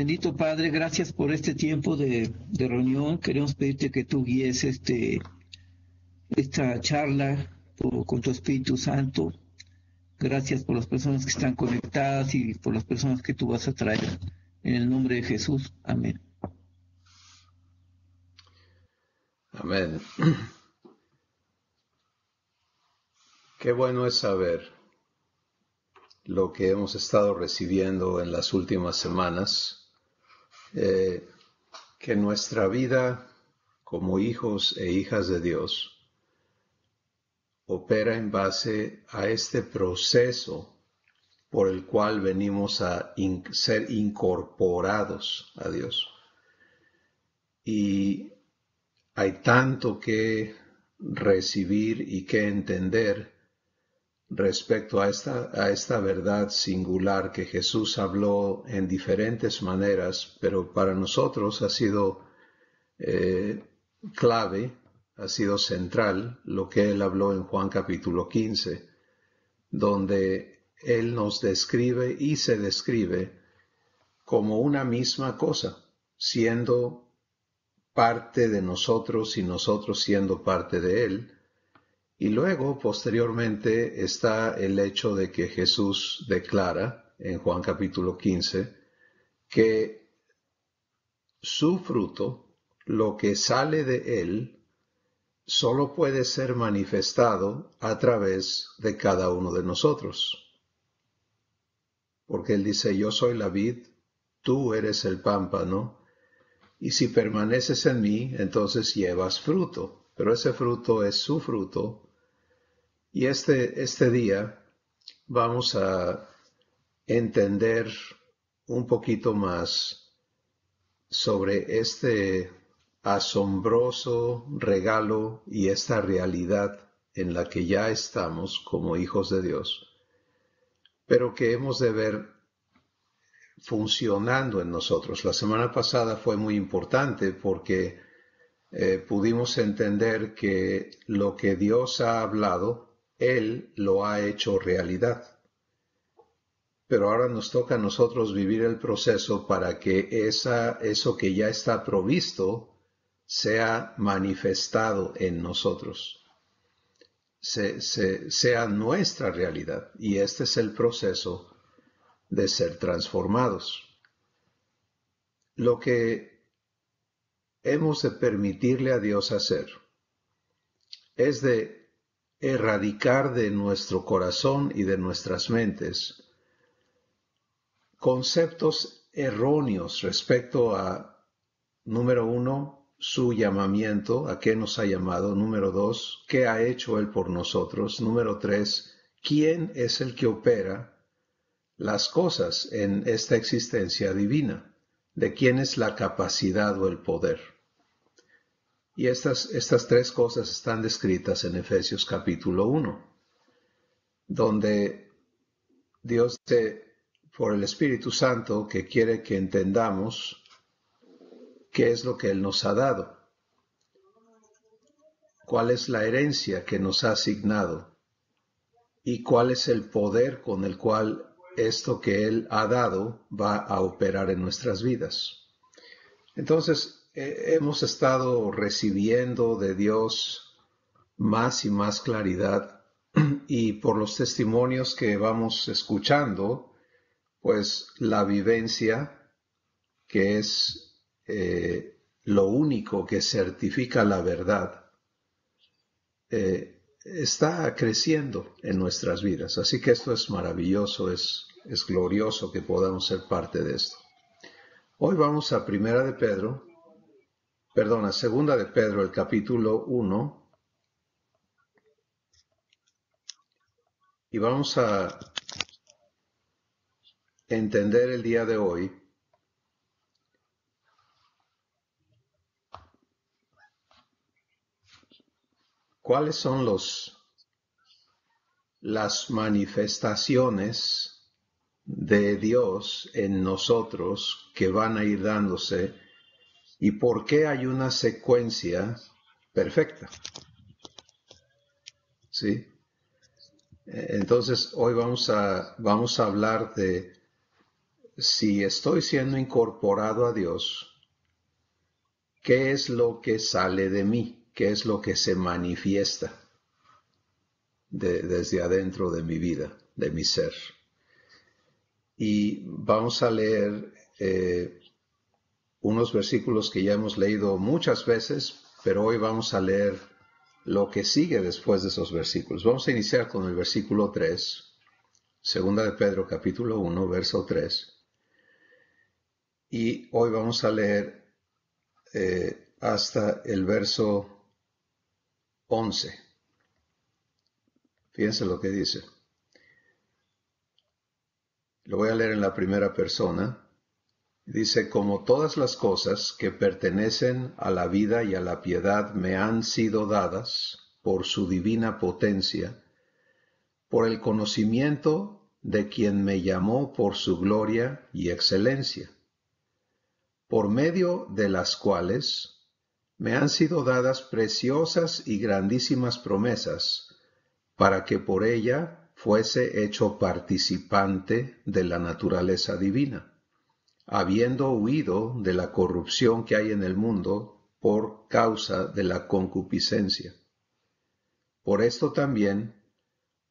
Bendito Padre, gracias por este tiempo de reunión. Queremos pedirte que tú guíes esta charla con tu Espíritu Santo. Gracias por las personas que están conectadas y por las personas que tú vas a traer. En el nombre de Jesús. Amén. Amén. Qué bueno es saber lo que hemos estado recibiendo en las últimas semanas, que nuestra vida como hijos e hijas de Dios opera en base a este proceso por el cual venimos a ser incorporados a Dios. Y hay tanto que recibir y que entender respecto a esta verdad singular que Jesús habló en diferentes maneras, pero para nosotros ha sido clave, ha sido central lo que Él habló en Juan capítulo 15, donde Él nos describe y se describe como una misma cosa, siendo parte de nosotros y nosotros siendo parte de Él. Y luego, posteriormente, está el hecho de que Jesús declara en Juan capítulo 15 que su fruto, lo que sale de Él, solo puede ser manifestado a través de cada uno de nosotros. Porque Él dice, yo soy la vid, tú eres el pámpano, y si permaneces en mí, entonces llevas fruto. Pero ese fruto es su fruto. Y este día vamos a entender un poquito más sobre este asombroso regalo y esta realidad en la que ya estamos como hijos de Dios, pero que hemos de ver funcionando en nosotros. La semana pasada fue muy importante porque pudimos entender que lo que Dios ha hablado, Él lo ha hecho realidad. Pero ahora nos toca a nosotros vivir el proceso para que eso que ya está provisto sea manifestado en nosotros, sea nuestra realidad. Y este es el proceso de ser transformados. Lo que hemos de permitirle a Dios hacer es de erradicar de nuestro corazón y de nuestras mentes conceptos erróneos respecto a, número 1, su llamamiento, a qué nos ha llamado. Número 2, qué ha hecho Él por nosotros. Número 3, quién es el que opera las cosas en esta existencia divina, de quién es la capacidad o el poder. Y estas tres cosas están descritas en Efesios capítulo 1, donde Dios por el Espíritu Santo, que quiere que entendamos qué es lo que Él nos ha dado, cuál es la herencia que nos ha asignado y cuál es el poder con el cual esto que Él ha dado va a operar en nuestras vidas. Entonces, hemos estado recibiendo de Dios más y más claridad, y por los testimonios que vamos escuchando, pues la vivencia, que es lo único que certifica la verdad, está creciendo en nuestras vidas. Así que esto es maravilloso, es glorioso que podamos ser parte de esto. Hoy vamos a Segunda de Pedro, el capítulo 1, y vamos a entender el día de hoy cuáles son las manifestaciones de Dios en nosotros que van a ir dándose y por qué hay una secuencia perfecta. ¿Sí? Entonces, hoy vamos a hablar de si estoy siendo incorporado a Dios, ¿qué es lo que sale de mí? ¿Qué es lo que se manifiesta desde adentro de mi vida, de mi ser? Y vamos a leer unos versículos que ya hemos leído muchas veces, pero hoy vamos a leer lo que sigue después de esos versículos. Vamos a iniciar con el versículo 3, segunda de Pedro capítulo 1, verso 3. Y hoy vamos a leer hasta el verso 11. Fíjense lo que dice. Lo voy a leer en la primera persona. Dice, como todas las cosas que pertenecen a la vida y a la piedad me han sido dadas por su divina potencia, por el conocimiento de quien me llamó por su gloria y excelencia, por medio de las cuales me han sido dadas preciosas y grandísimas promesas, para que por ella fuese hecho participante de la naturaleza divina, habiendo huido de la corrupción que hay en el mundo por causa de la concupiscencia. Por esto también,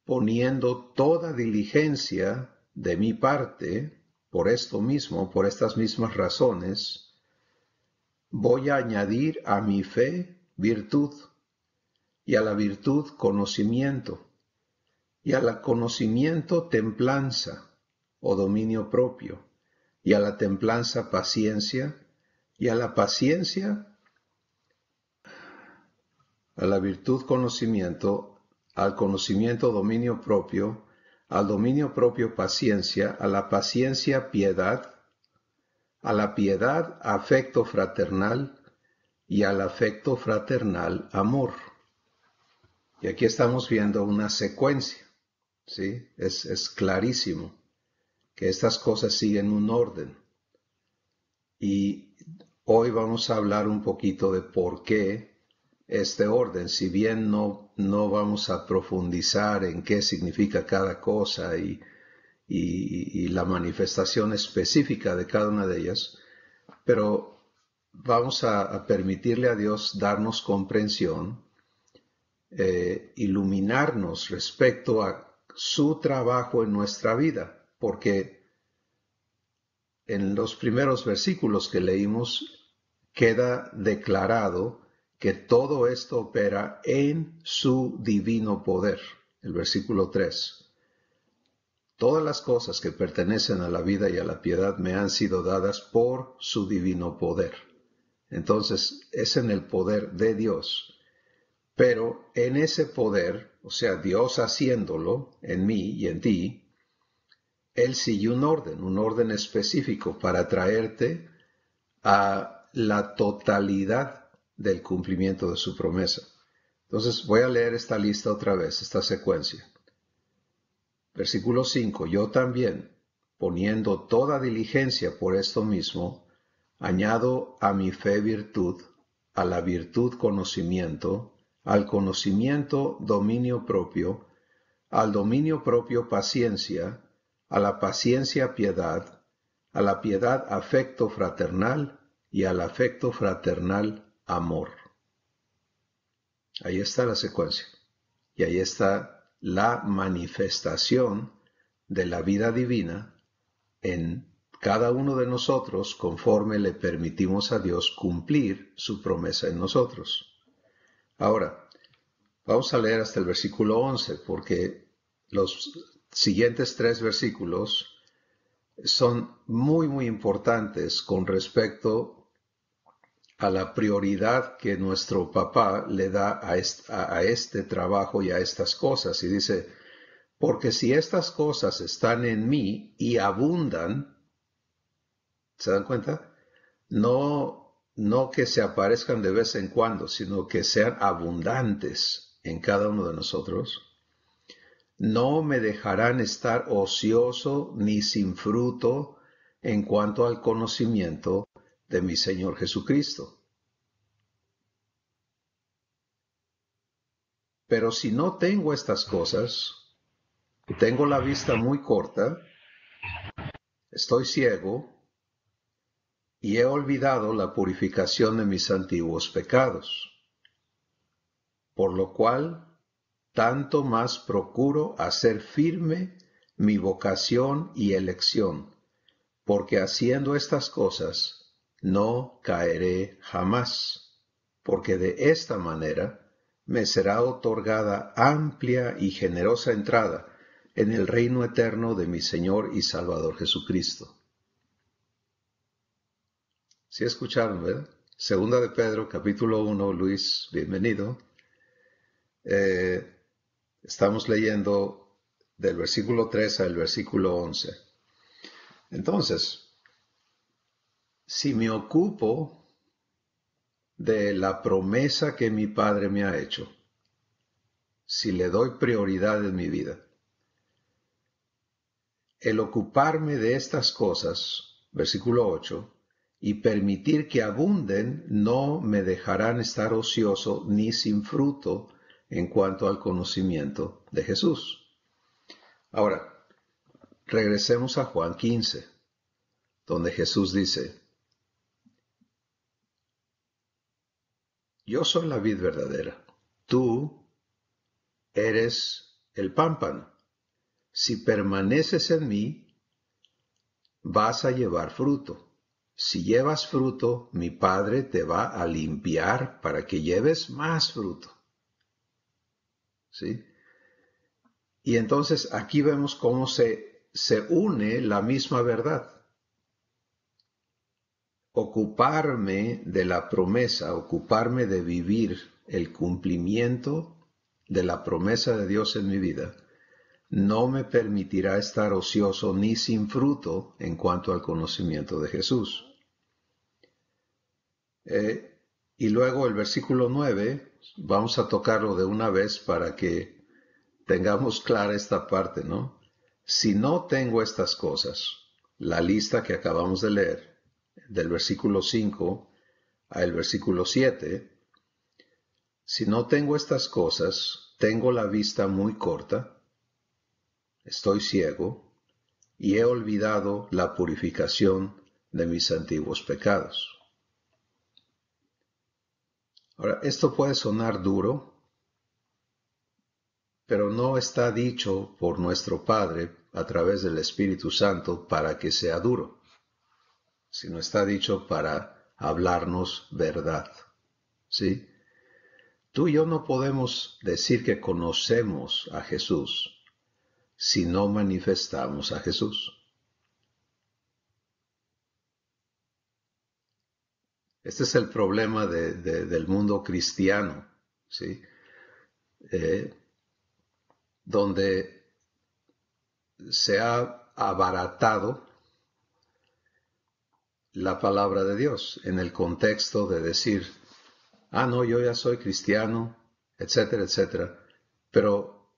poniendo toda diligencia de mi parte, por esto mismo, por estas mismas razones, voy a añadir a mi fe virtud, y a la virtud conocimiento, y a la conocimiento templanza o dominio propio, y a la templanza paciencia, y a la paciencia, a la virtud conocimiento, al conocimiento dominio propio, al dominio propio paciencia, a la paciencia piedad, a la piedad afecto fraternal, y al afecto fraternal amor. Y aquí estamos viendo una secuencia, ¿sí? Es clarísimo que estas cosas siguen un orden. Y hoy vamos a hablar un poquito de por qué este orden, si bien no vamos a profundizar en qué significa cada cosa y la manifestación específica de cada una de ellas, pero vamos a permitirle a Dios darnos comprensión, iluminarnos respecto a su trabajo en nuestra vida, porque en los primeros versículos que leímos queda declarado que todo esto opera en su divino poder. El versículo 3. Todas las cosas que pertenecen a la vida y a la piedad me han sido dadas por su divino poder. Entonces, es en el poder de Dios. Pero en ese poder, o sea, Dios haciéndolo en mí y en ti, Él sigue un orden específico para traerte a la totalidad del cumplimiento de su promesa. Entonces voy a leer esta lista otra vez, esta secuencia. Versículo 5. Yo también, poniendo toda diligencia por esto mismo, añado a mi fe virtud, a la virtud conocimiento, al conocimiento dominio propio, al dominio propio paciencia, a la paciencia piedad, a la piedad afecto fraternal y al afecto fraternal amor. Ahí está la secuencia. Y ahí está la manifestación de la vida divina en cada uno de nosotros conforme le permitimos a Dios cumplir su promesa en nosotros. Ahora, vamos a leer hasta el versículo 11, porque los siguientes 3 versículos son muy, muy importantes con respecto a la prioridad que nuestro papá le da a este trabajo y a estas cosas. Y dice, porque si estas cosas están en mí y abundan, ¿se dan cuenta? No que se aparezcan de vez en cuando, sino que sean abundantes en cada uno de nosotros. No me dejarán estar ocioso ni sin fruto en cuanto al conocimiento de mi Señor Jesucristo. Pero si no tengo estas cosas, tengo la vista muy corta, estoy ciego y he olvidado la purificación de mis antiguos pecados, por lo cual tanto más procuro hacer firme mi vocación y elección, porque haciendo estas cosas no caeré jamás, porque de esta manera me será otorgada amplia y generosa entrada en el reino eterno de mi Señor y Salvador Jesucristo. ¿Sí escucharon, verdad? Segunda de Pedro, capítulo 1, Luis, bienvenido. Estamos leyendo del versículo 3 al versículo 11. Entonces, si me ocupo de la promesa que mi Padre me ha hecho, si le doy prioridad en mi vida, el ocuparme de estas cosas, versículo 8, y permitir que abunden, no me dejarán estar ocioso ni sin fruto en cuanto al conocimiento de Jesús. Ahora, regresemos a Juan 15, donde Jesús dice, yo soy la vid verdadera, tú eres el pámpano. Si permaneces en mí, vas a llevar fruto. Si llevas fruto, mi Padre te va a limpiar para que lleves más fruto. ¿Sí? Y entonces aquí vemos cómo se une la misma verdad. Ocuparme de la promesa, ocuparme de vivir el cumplimiento de la promesa de Dios en mi vida, no me permitirá estar ocioso ni sin fruto en cuanto al conocimiento de Jesús. Y luego el versículo 9, vamos a tocarlo de una vez para que tengamos clara esta parte, ¿no? Si no tengo estas cosas, la lista que acabamos de leer, del versículo 5 al versículo 7, si no tengo estas cosas, tengo la vista muy corta, estoy ciego y he olvidado la purificación de mis antiguos pecados. Ahora, esto puede sonar duro, pero no está dicho por nuestro Padre a través del Espíritu Santo para que sea duro, sino está dicho para hablarnos verdad. ¿Sí? Tú y yo no podemos decir que conocemos a Jesús si no manifestamos a Jesús. Este es el problema del mundo cristiano, ¿sí? Donde se ha abaratado la palabra de Dios en el contexto de decir, no, yo ya soy cristiano, etcétera, etcétera. Pero,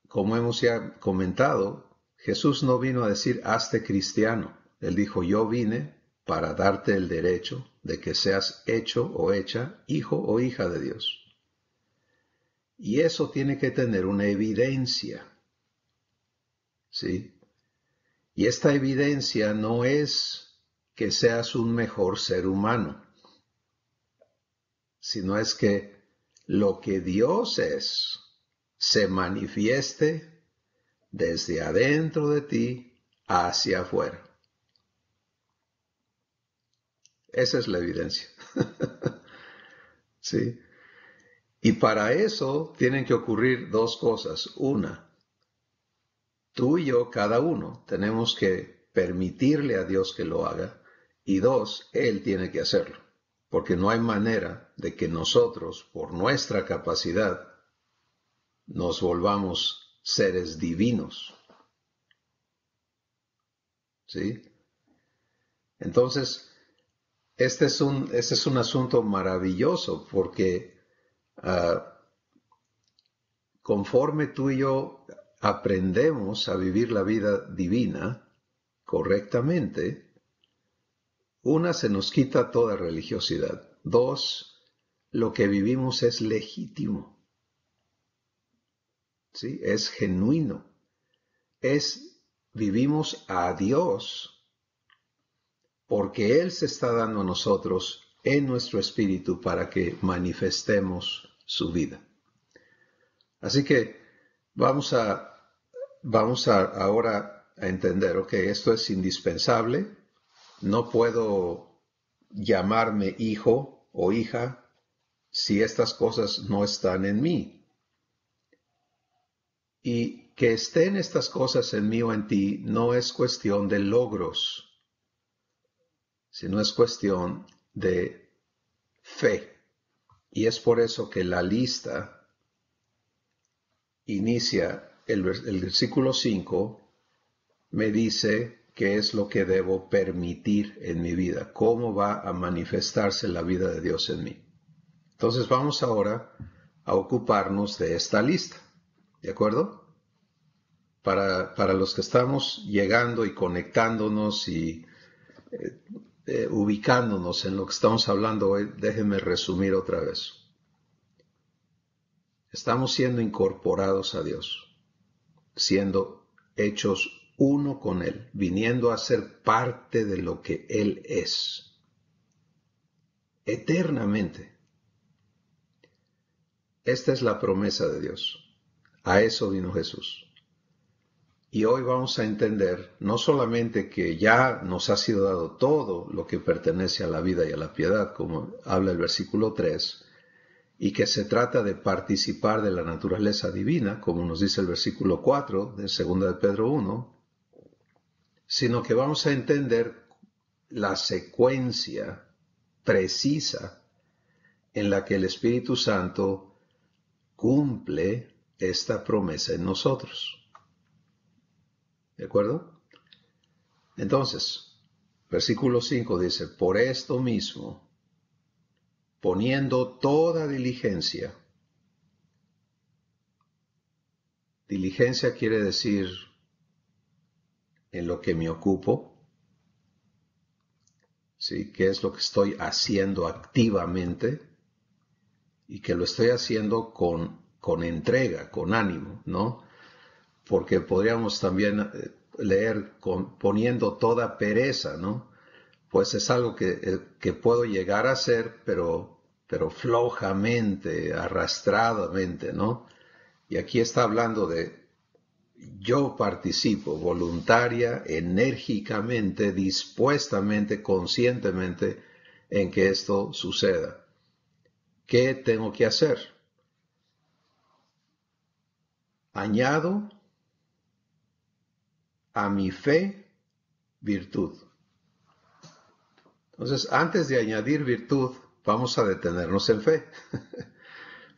como hemos ya comentado, Jesús no vino a decir, hazte cristiano. Él dijo, yo vine para darte el derecho de que seas hecho o hecha hijo o hija de Dios. Y eso tiene que tener una evidencia. ¿Sí? Y esta evidencia no es que seas un mejor ser humano, sino es que lo que Dios es se manifieste desde adentro de ti hacia afuera. Esa es la evidencia. ¿Sí? Y para eso tienen que ocurrir dos cosas. Una, tú y yo, cada uno, tenemos que permitirle a Dios que lo haga. Y dos, Él tiene que hacerlo. Porque no hay manera de que nosotros, por nuestra capacidad, nos volvamos seres divinos. ¿Sí? Entonces, este es un asunto maravilloso porque conforme tú y yo aprendemos a vivir la vida divina correctamente, una, se nos quita toda religiosidad. Dos, lo que vivimos es legítimo. ¿Sí? Es genuino. Vivimos a Dios porque Él se está dando a nosotros en nuestro espíritu para que manifestemos su vida. Así que vamos a ahora a entender, esto es indispensable. No puedo llamarme hijo o hija si estas cosas no están en mí. Y que estén estas cosas en mí o en ti no es cuestión de logros, sino es cuestión de fe. Y es por eso que la lista inicia, el versículo 5 me dice qué es lo que debo permitir en mi vida, cómo va a manifestarse la vida de Dios en mí. Entonces vamos ahora a ocuparnos de esta lista, ¿de acuerdo? Para los que estamos llegando y conectándonos y ubicándonos en lo que estamos hablando hoy, déjenme resumir otra vez. Estamos siendo incorporados a Dios, siendo hechos uno con Él, viniendo a ser parte de lo que Él es, eternamente. Esta es la promesa de Dios. A eso vino Jesús. Y hoy vamos a entender no solamente que ya nos ha sido dado todo lo que pertenece a la vida y a la piedad, como habla el versículo 3, y que se trata de participar de la naturaleza divina, como nos dice el versículo 4 de 2 de Pedro 1, sino que vamos a entender la secuencia precisa en la que el Espíritu Santo cumple esta promesa en nosotros. ¿De acuerdo? Entonces, versículo 5 dice, por esto mismo, poniendo toda diligencia. Diligencia quiere decir en lo que me ocupo, ¿sí? ¿Qué es lo que estoy haciendo activamente? Y que lo estoy haciendo con entrega, con ánimo, ¿no? Porque podríamos también leer poniendo toda pereza, ¿no? Pues es algo que puedo llegar a hacer, pero flojamente, arrastradamente, ¿no? Y aquí está hablando de yo participo voluntaria, enérgicamente, dispuestamente, conscientemente en que esto suceda. ¿Qué tengo que hacer? Añado a mi fe virtud. Entonces, antes de añadir virtud, vamos a detenernos en fe.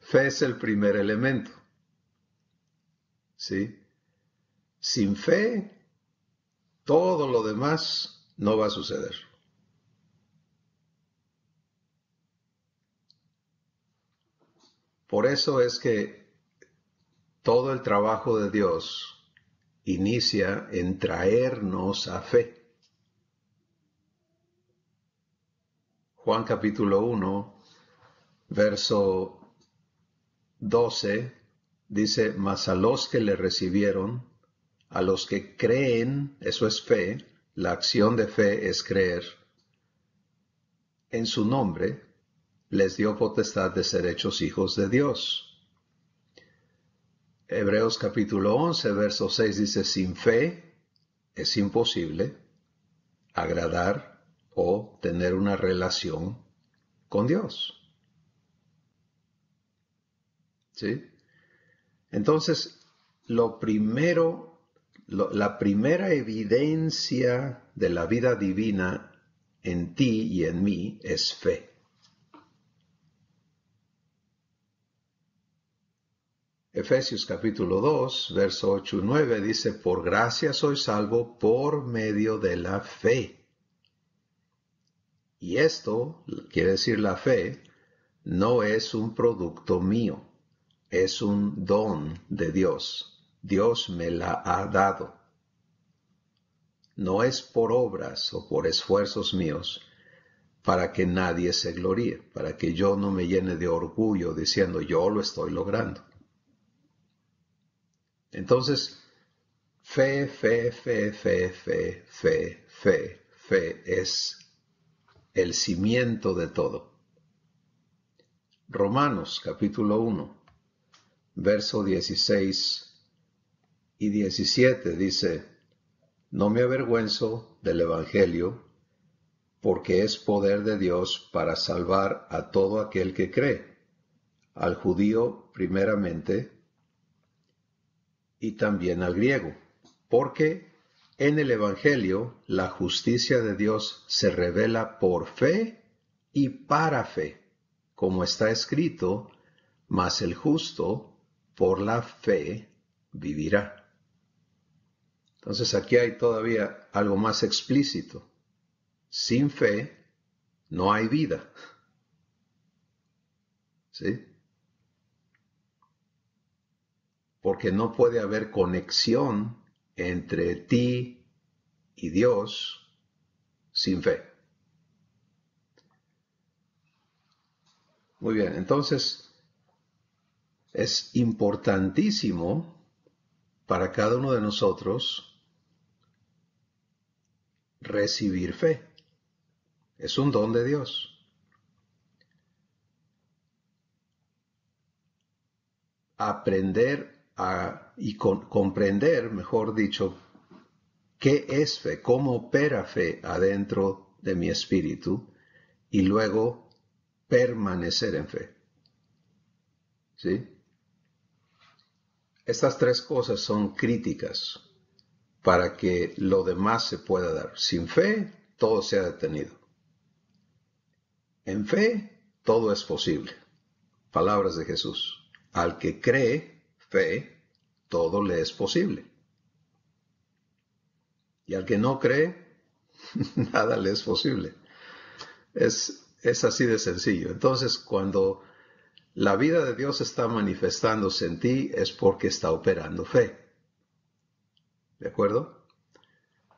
Fe es el primer elemento. ¿Sí? Sin fe, todo lo demás no va a suceder. Por eso es que todo el trabajo de Dios inicia en traernos a fe. Juan capítulo 1, verso 12, dice, mas a los que le recibieron, a los que creen, eso es fe, la acción de fe es creer, en su nombre les dio potestad de ser hechos hijos de Dios. Hebreos capítulo 11, verso 6 dice, sin fe es imposible agradar o tener una relación con Dios. ¿Sí? Entonces, la primera evidencia de la vida divina en ti y en mí es fe. Efesios capítulo 2, verso 8 y 9 dice, por gracia soy salvo por medio de la fe. Y esto, quiere decir la fe, no es un producto mío, es un don de Dios. Dios me la ha dado. No es por obras o por esfuerzos míos, para que nadie se gloríe, para que yo no me llene de orgullo diciendo yo lo estoy logrando. Entonces, fe es el cimiento de todo. Romanos capítulo 1, verso 16 y 17 dice: no me avergüenzo del Evangelio, porque es poder de Dios para salvar a todo aquel que cree, al judío primeramente y también al griego, porque en el Evangelio la justicia de Dios se revela por fe y para fe, como está escrito: mas el justo por la fe vivirá. Entonces aquí hay todavía algo más explícito. Sin fe no hay vida. ¿Sí? Porque no puede haber conexión entre ti y Dios sin fe. Muy bien, entonces es importantísimo para cada uno de nosotros recibir fe. Es un don de Dios. Aprender y comprender, mejor dicho, qué es fe, cómo opera fe adentro de mi espíritu, y luego permanecer en fe. ¿Sí? Estas tres cosas son críticas para que lo demás se pueda dar. Sin fe, todo se ha detenido. En fe, todo es posible. Palabras de Jesús. Al que cree, fe, todo le es posible. Y al que no cree, nada le es posible. Es así de sencillo. Entonces, cuando la vida de Dios está manifestándose en ti, es porque está operando fe. ¿De acuerdo?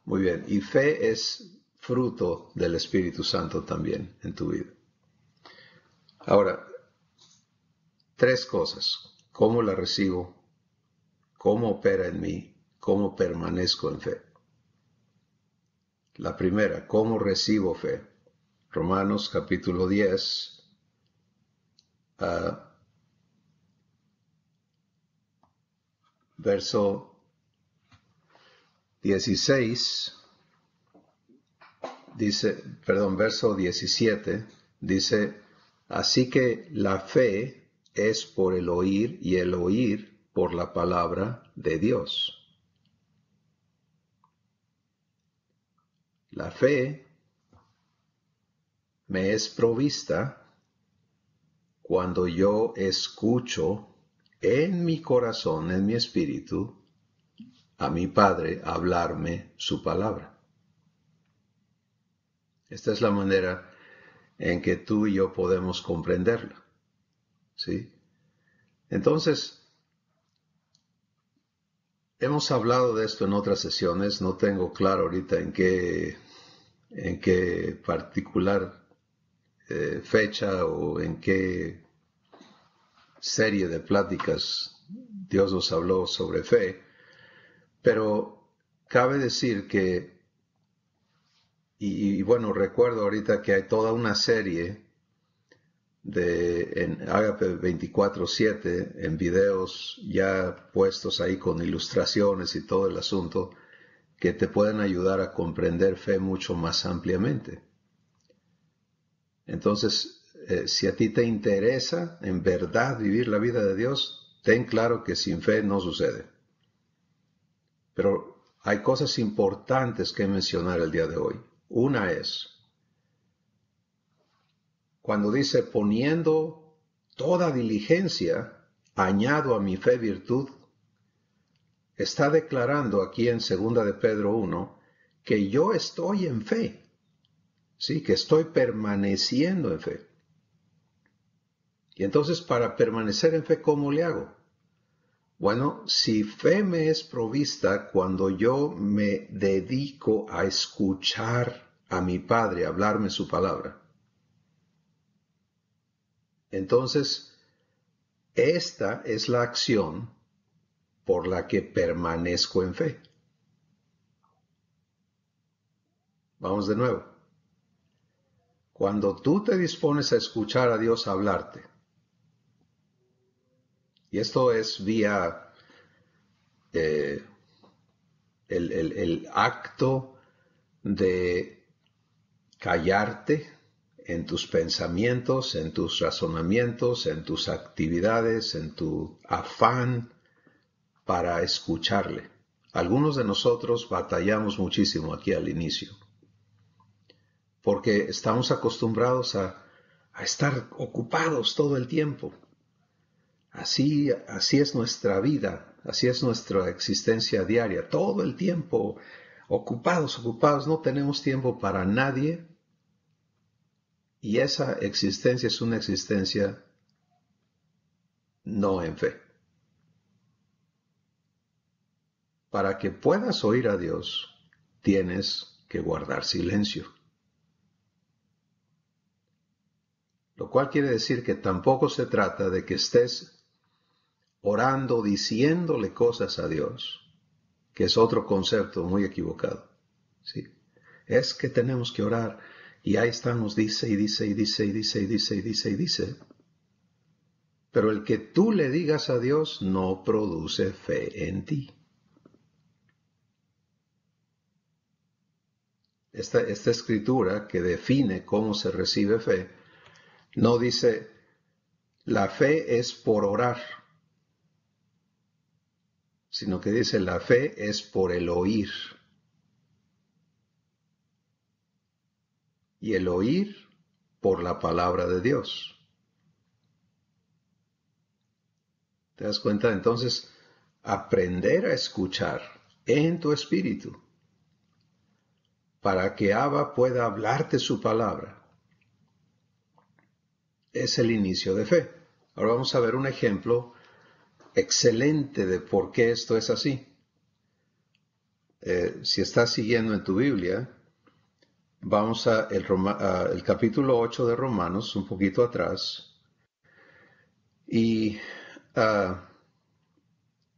Muy bien. Y fe es fruto del Espíritu Santo también en tu vida. Ahora, tres cosas. ¿Cómo la recibo? ¿Cómo opera en mí? ¿Cómo permanezco en fe? La primera, ¿cómo recibo fe? Romanos capítulo 10, verso 16, verso 17, dice: así que la fe es por el oír y el oír por la palabra de Dios. La fe me es provista cuando yo escucho en mi corazón, en mi espíritu, a mi Padre hablarme su palabra. Esta es la manera en que tú y yo podemos comprenderla. ¿Sí? Entonces, hemos hablado de esto en otras sesiones, no tengo claro ahorita en qué particular fecha o en qué serie de pláticas Dios nos habló sobre fe, pero cabe decir que, y bueno, recuerdo ahorita que hay toda una serie en Agape 24/7, en videos ya puestos ahí con ilustraciones y todo el asunto, que te pueden ayudar a comprender fe mucho más ampliamente. Entonces, si a ti te interesa en verdad vivir la vida de Dios, ten claro que sin fe no sucede. Pero hay cosas importantes que mencionar el día de hoy. Una es, cuando dice poniendo toda diligencia, añado a mi fe virtud, está declarando aquí en 2 de Pedro 1 que yo estoy en fe, ¿sí? Que estoy permaneciendo en fe. Y entonces, para permanecer en fe, ¿cómo le hago? Bueno, si fe me es provista cuando yo me dedico a escuchar a mi Padre hablarme su palabra, entonces esta es la acción por la que permanezco en fe. Vamos de nuevo. Cuando tú te dispones a escuchar a Dios hablarte, y esto es vía el acto de callarte en tus pensamientos, en tus razonamientos, en tus actividades, en tu afán para escucharle. Algunos de nosotros batallamos muchísimo aquí al inicio, porque estamos acostumbrados a estar ocupados todo el tiempo. Así es nuestra vida, así es nuestra existencia diaria, todo el tiempo ocupados, no tenemos tiempo para nadie, y esa existencia es una existencia no en fe. Para que puedas oír a Dios, tienes que guardar silencio. Lo cual quiere decir que tampoco se trata de que estés orando, diciéndole cosas a Dios, que es otro concepto muy equivocado. ¿Sí? Es que tenemos que orar, y ahí estamos, dice, y dice, y dice, y dice, y dice, y dice, y dice. Pero el que tú le digas a Dios no produce fe en ti. Esta escritura que define cómo se recibe fe, no dice, la fe es por orar, sino que dice, la fe es por el oír. Y el oír por la palabra de Dios. ¿Te das cuenta? Entonces, aprender a escuchar en tu espíritu para que Abba pueda hablarte su palabra es el inicio de fe. Ahora vamos a ver un ejemplo excelente de por qué esto es así. Si estás siguiendo en tu Biblia, vamos a el capítulo 8 de Romanos, un poquito atrás, y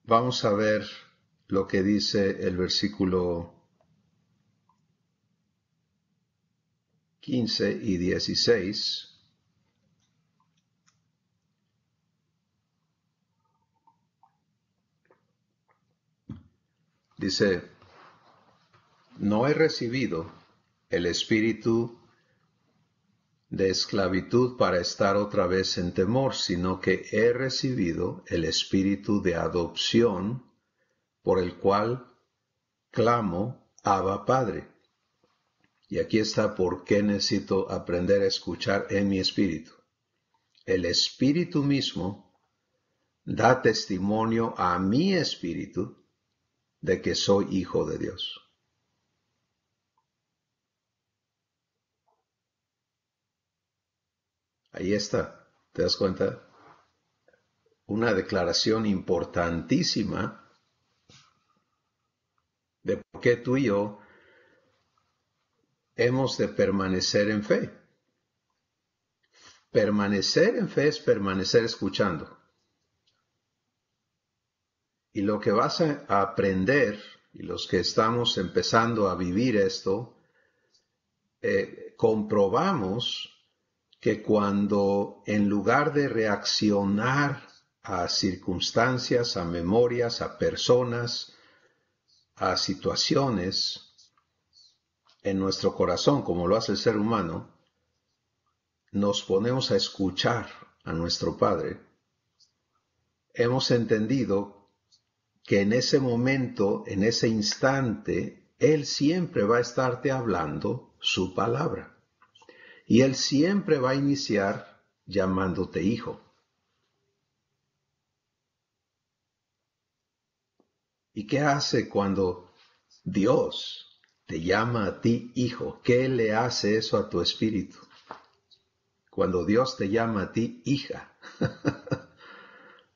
vamos a ver lo que dice el versículo 15 y 16. Dice, no he recibido el espíritu de esclavitud para estar otra vez en temor, sino que he recibido el espíritu de adopción, por el cual clamo, Abba Padre. Y aquí está por qué necesito aprender a escuchar en mi espíritu. El espíritu mismo da testimonio a mi espíritu de que soy hijo de Dios. Ahí está, ¿te das cuenta? Una declaración importantísima de por qué tú y yo hemos de permanecer en fe. Permanecer en fe es permanecer escuchando. Y lo que vas a aprender, y los que estamos empezando a vivir esto, comprobamos que cuando en lugar de reaccionar a circunstancias, a memorias, a personas, a situaciones en nuestro corazón, como lo hace el ser humano, nos ponemos a escuchar a nuestro Padre, hemos entendido que en ese momento, en ese instante, Él siempre va a estarte hablando su palabra. Y Él siempre va a iniciar llamándote hijo. ¿Y qué hace cuando Dios te llama a ti hijo? ¿Qué le hace eso a tu espíritu? Cuando Dios te llama a ti hija,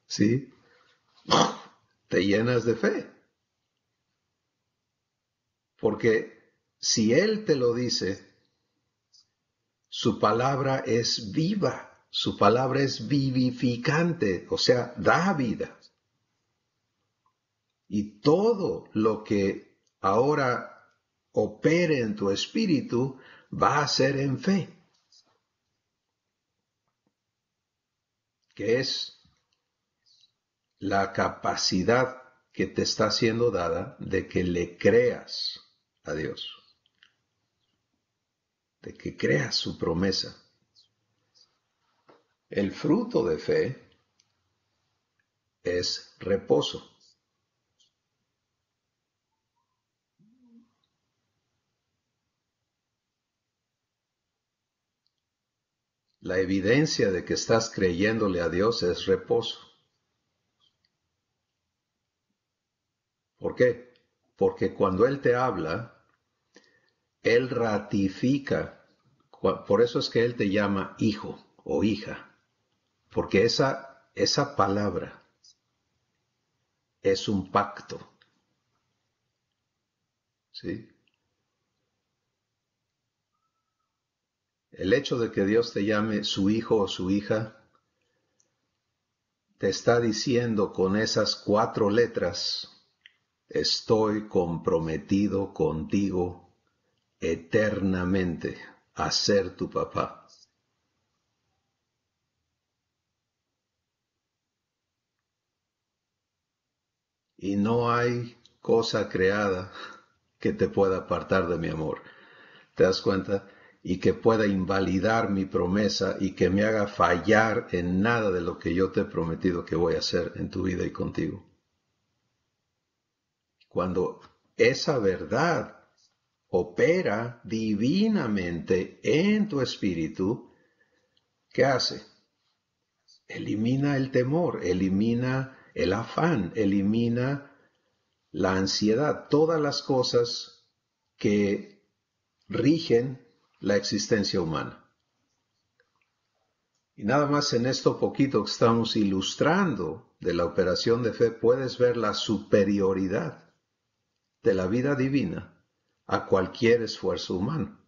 ¿sí? Te llenas de fe. Porque si Él te lo dice, su palabra es viva, su palabra es vivificante, o sea, da vida. Y todo lo que ahora opere en tu espíritu va a ser en fe. que es la capacidad que te está siendo dada de que le creas a Dios, de que creas su promesa. El fruto de fe es reposo. La evidencia de que estás creyéndole a Dios es reposo. ¿Por qué? Porque cuando Él te habla, Él ratifica. Por eso es que Él te llama hijo o hija. Porque esa palabra es un pacto. ¿Sí? El hecho de que Dios te llame su hijo o su hija te está diciendo con esas 4 letras: estoy comprometido contigo eternamente a ser tu papá. Y no hay cosa creada que te pueda apartar de mi amor. ¿Te das cuenta? Y que pueda invalidar mi promesa y que me haga fallar en nada de lo que yo te he prometido que voy a hacer en tu vida y contigo. Cuando esa verdad opera divinamente en tu espíritu, ¿qué hace? Elimina el temor, elimina el afán, elimina la ansiedad, todas las cosas que rigen la existencia humana. Y nada más en esto poquito que estamos ilustrando de la operación de fe, puedes ver la superioridad de la vida divina a cualquier esfuerzo humano.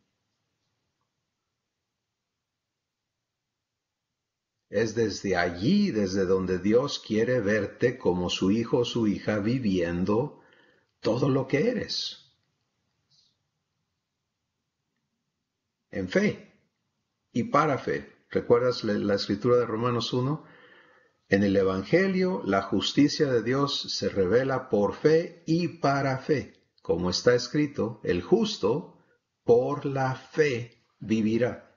Es desde allí, desde donde Dios quiere verte como su hijo o su hija viviendo todo lo que eres. En fe y para fe. ¿Recuerdas la escritura de Romanos 1? En el Evangelio, la justicia de Dios se revela por fe y para fe. Como está escrito, el justo por la fe vivirá.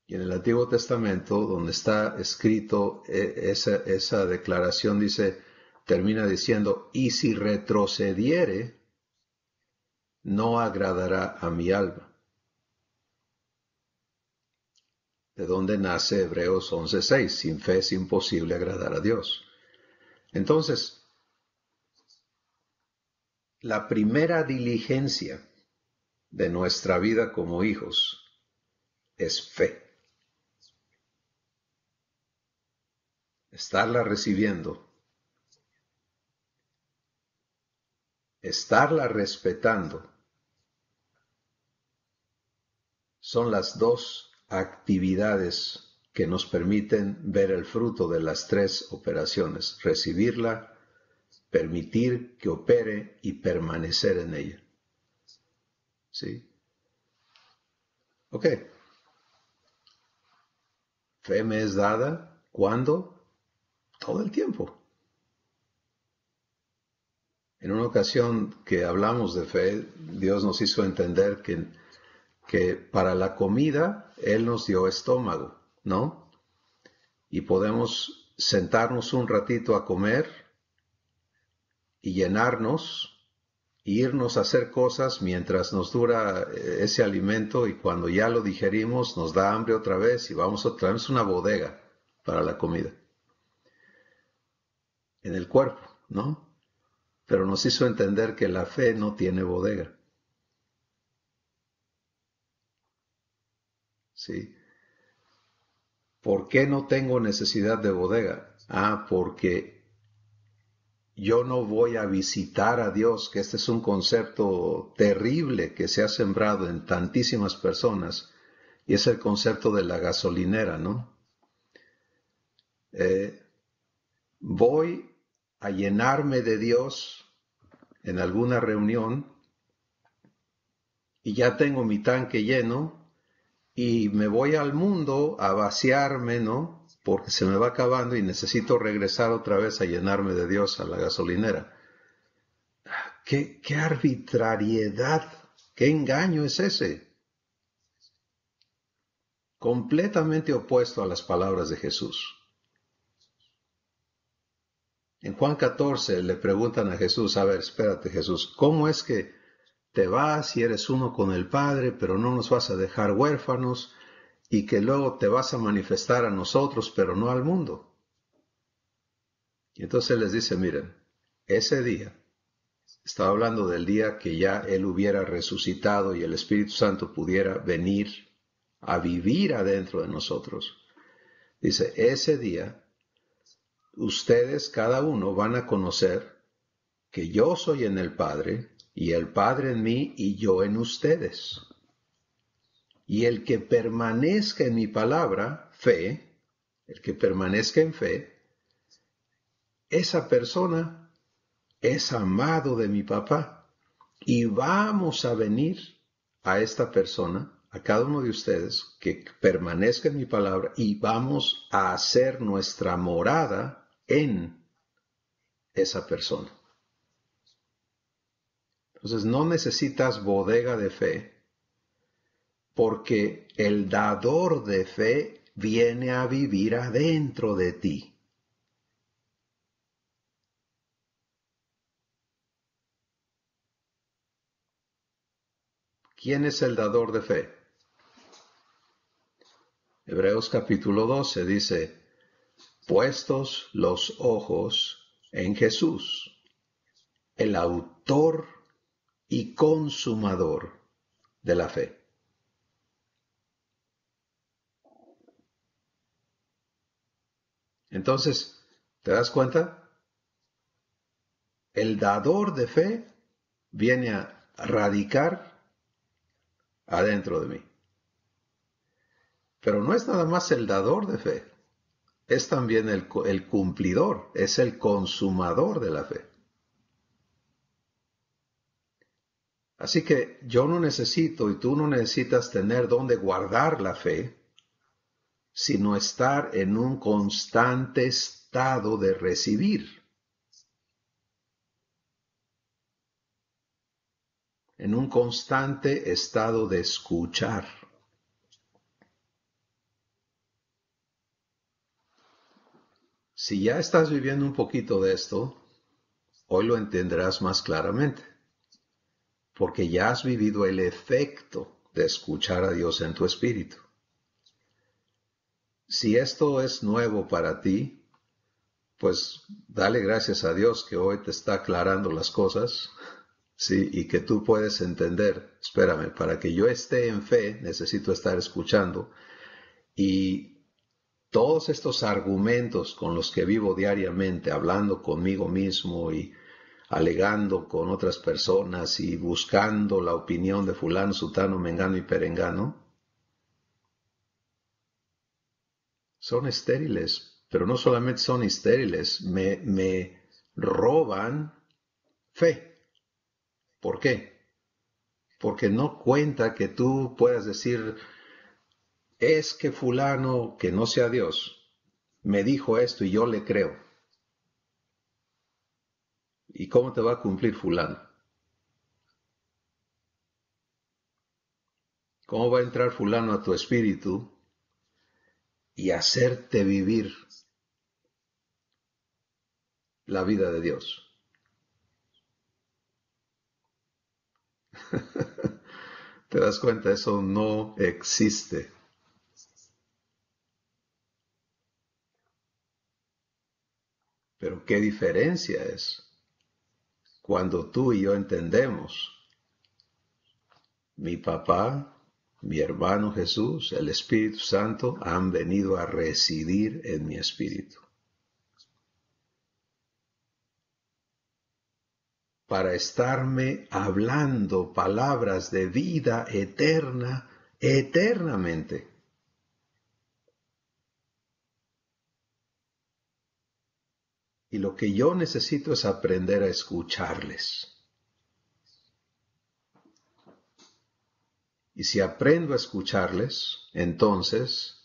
Y en el Antiguo Testamento, donde está escrito esa declaración, termina diciendo: y si retrocediere, no agradará a mi alma. De donde nace Hebreos 11:6, sin fe es imposible agradar a Dios. Entonces, la primera diligencia de nuestra vida como hijos es fe. Estarla recibiendo, estarla respetando, son las 2 actividades que nos permiten ver el fruto de las 3 operaciones: recibirla, permitir que opere y permanecer en ella. ¿Sí? Ok. Fe me es dada, ¿cuándo? Todo el tiempo. En una ocasión que hablamos de fe, Dios nos hizo entender que para la comida Él nos dio estómago, ¿no? Y podemos sentarnos un ratito a comer y llenarnos, e irnos a hacer cosas mientras nos dura ese alimento, y cuando ya lo digerimos nos da hambre otra vez y vamos otra vez. Es una bodega para la comida en el cuerpo, ¿no? Pero nos hizo entender que la fe no tiene bodega. ¿Sí? ¿Por qué no tengo necesidad de bodega? Porque yo no voy a visitar a Dios, que este es un concepto terrible que se ha sembrado en tantísimas personas, y es el concepto de la gasolinera, ¿no? Voy a llenarme de Dios en alguna reunión y ya tengo mi tanque lleno, y me voy al mundo a vaciarme, ¿no? Porque se me va acabando y necesito regresar otra vez a llenarme de Dios a la gasolinera. ¿Qué arbitrariedad, qué engaño es ese? Completamente opuesto a las palabras de Jesús. En Juan 14 le preguntan a Jesús, a ver, espérate Jesús, ¿cómo es que te vas y eres uno con el Padre, pero no nos vas a dejar huérfanos y que luego te vas a manifestar a nosotros, pero no al mundo? Y entonces él les dice, miren, ese día, estaba hablando del día que ya él hubiera resucitado y el Espíritu Santo pudiera venir a vivir adentro de nosotros. Dice, ese día, ustedes cada uno van a conocer que yo soy en el Padre, y el Padre en mí, y yo en ustedes. Y el que permanezca en mi palabra, fe, el que permanezca en fe, esa persona es amado de mi papá. Y vamos a venir a esta persona, a cada uno de ustedes, que permanezca en mi palabra, y vamos a hacer nuestra morada en esa persona. Entonces no necesitas bodega de fe, porque el dador de fe viene a vivir adentro de ti. ¿Quién es el dador de fe? Hebreos capítulo 12 dice, puestos los ojos en Jesús, el autor y consumador de la fe. Entonces, ¿te das cuenta? El dador de fe viene a radicar adentro de mí. Pero no es nada más el dador de fe, es también el cumplidor, es el consumador de la fe. Así que yo no necesito y tú no necesitas tener dónde guardar la fe, sino estar en un constante estado de recibir, en un constante estado de escuchar. Si ya estás viviendo un poquito de esto, hoy lo entenderás más claramente, porque ya has vivido el efecto de escuchar a Dios en tu espíritu. Si esto es nuevo para ti, pues dale gracias a Dios que hoy te está aclarando las cosas, sí, y que tú puedes entender, espérame, para que yo esté en fe, necesito estar escuchando, y todos estos argumentos con los que vivo diariamente, hablando conmigo mismo y alegando con otras personas y buscando la opinión de fulano, sutano, mengano y perengano, son estériles, pero no solamente son estériles, me roban fe. ¿Por qué? Porque no cuenta que tú puedas decir, es que fulano, que no sea Dios, me dijo esto y yo le creo. ¿Y cómo te va a cumplir fulano? ¿Cómo va a entrar fulano a tu espíritu y hacerte vivir la vida de Dios? ¿Te das cuenta? Eso no existe. Pero qué diferencia es cuando tú y yo entendemos, mi papá, mi hermano Jesús, el Espíritu Santo han venido a residir en mi espíritu, para estarme hablando palabras de vida eterna, eternamente. Y lo que yo necesito es aprender a escucharles. Y si aprendo a escucharles, entonces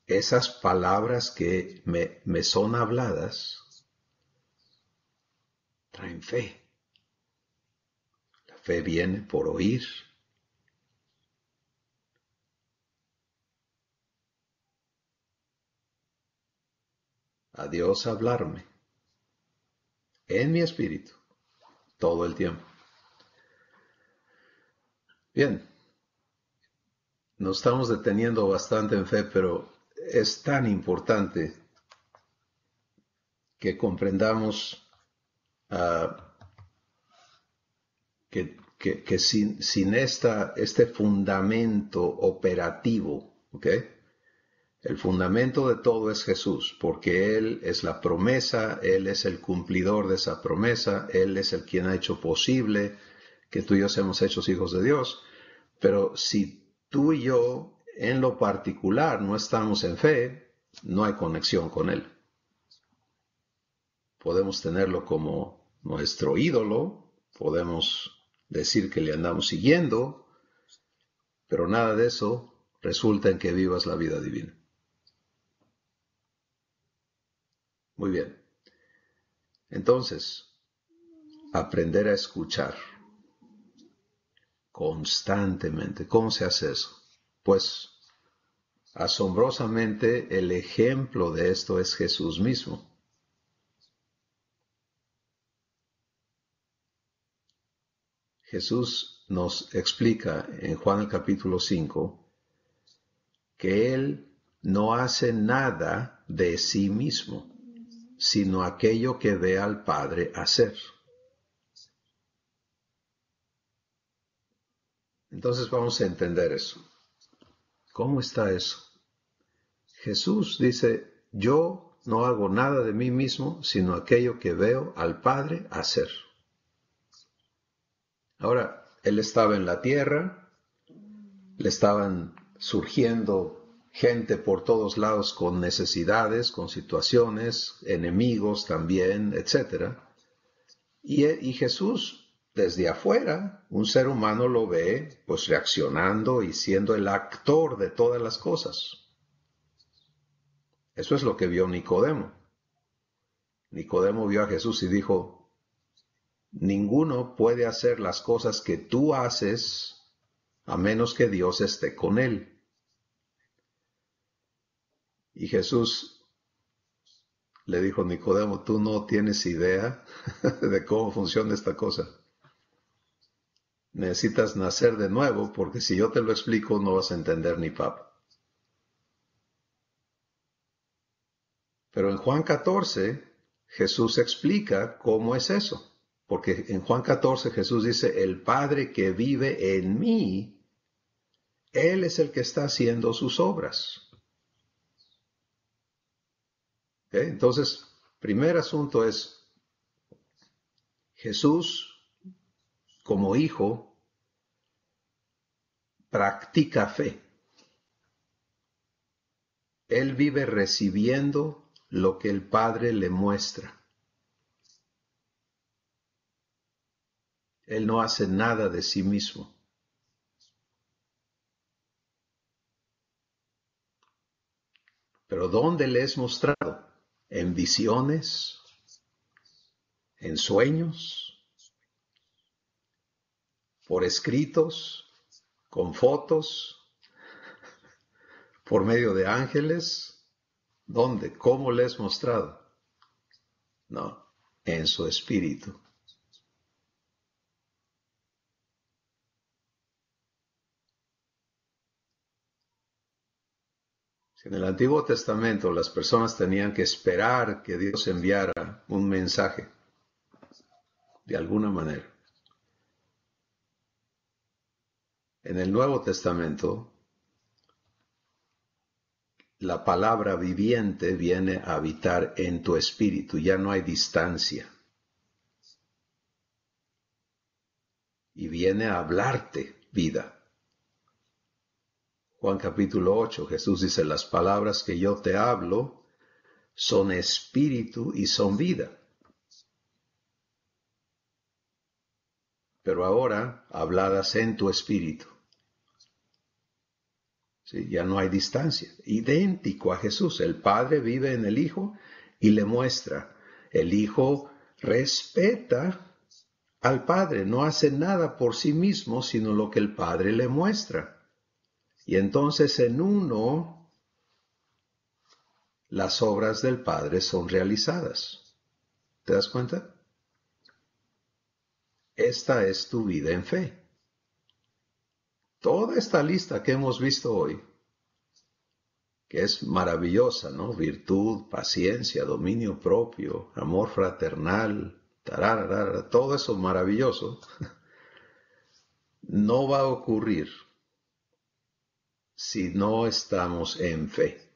esas palabras que me son habladas traen fe. La fe viene por oír. A Dios hablarme en mi espíritu todo el tiempo. Bien, nos estamos deteniendo bastante en fe, pero es tan importante que comprendamos que sin este fundamento operativo, ¿ok? El fundamento de todo es Jesús, porque Él es la promesa, Él es el cumplidor de esa promesa, Él es el quien ha hecho posible que tú y yo seamos hechos hijos de Dios. Pero si tú y yo en lo particular no estamos en fe, no hay conexión con Él. Podemos tenerlo como nuestro ídolo, podemos decir que le andamos siguiendo, pero nada de eso resulta en que vivas la vida divina. Muy bien. Entonces, aprender a escuchar constantemente. ¿Cómo se hace eso? Pues, asombrosamente, el ejemplo de esto es Jesús mismo. Jesús nos explica en Juan el capítulo 5 que Él no hace nada de sí mismo, sino aquello que ve al Padre hacer. Entonces vamos a entender eso. ¿Cómo está eso? Jesús dice, yo no hago nada de mí mismo, sino aquello que veo al Padre hacer. Ahora, Él estaba en la tierra, le estaban surgiendo gente por todos lados con necesidades, con situaciones, enemigos también, etc. Y Jesús, desde afuera, un ser humano lo ve pues reaccionando y siendo el actor de todas las cosas. Eso es lo que vio Nicodemo. Nicodemo vio a Jesús y dijo, ninguno puede hacer las cosas que tú haces a menos que Dios esté con él. Y Jesús le dijo, Nicodemo, tú no tienes idea de cómo funciona esta cosa. Necesitas nacer de nuevo, porque si yo te lo explico no vas a entender ni papa. Pero en Juan 14, Jesús explica cómo es eso. Porque en Juan 14 Jesús dice, el Padre que vive en mí, Él es el que está haciendo sus obras. ¿Okay? Entonces, primer asunto es, Jesús, como hijo, practica fe. Él vive recibiendo lo que el Padre le muestra. Él no hace nada de sí mismo. Pero ¿dónde le es mostrado? En visiones, en sueños, por escritos, con fotos, por medio de ángeles. ¿Dónde? ¿Cómo le es mostrado? No, en su espíritu. En el Antiguo Testamento las personas tenían que esperar que Dios enviara un mensaje, de alguna manera. En el Nuevo Testamento, la palabra viviente viene a habitar en tu espíritu, ya no hay distancia. Y viene a hablarte vida. Juan capítulo 8, Jesús dice, las palabras que yo te hablo son espíritu y son vida. Pero ahora habladas en tu espíritu. ¿sí? Ya no hay distancia. Idéntico a Jesús. El Padre vive en el Hijo y le muestra. El Hijo respeta al Padre, no hace nada por sí mismo, sino lo que el Padre le muestra. Y entonces en uno, las obras del Padre son realizadas. ¿Te das cuenta? Esta es tu vida en fe. Toda esta lista que hemos visto hoy, que es maravillosa, ¿no? Virtud, paciencia, dominio propio, amor fraternal, tararara, todo eso maravilloso, no va a ocurrir si no estamos en fe.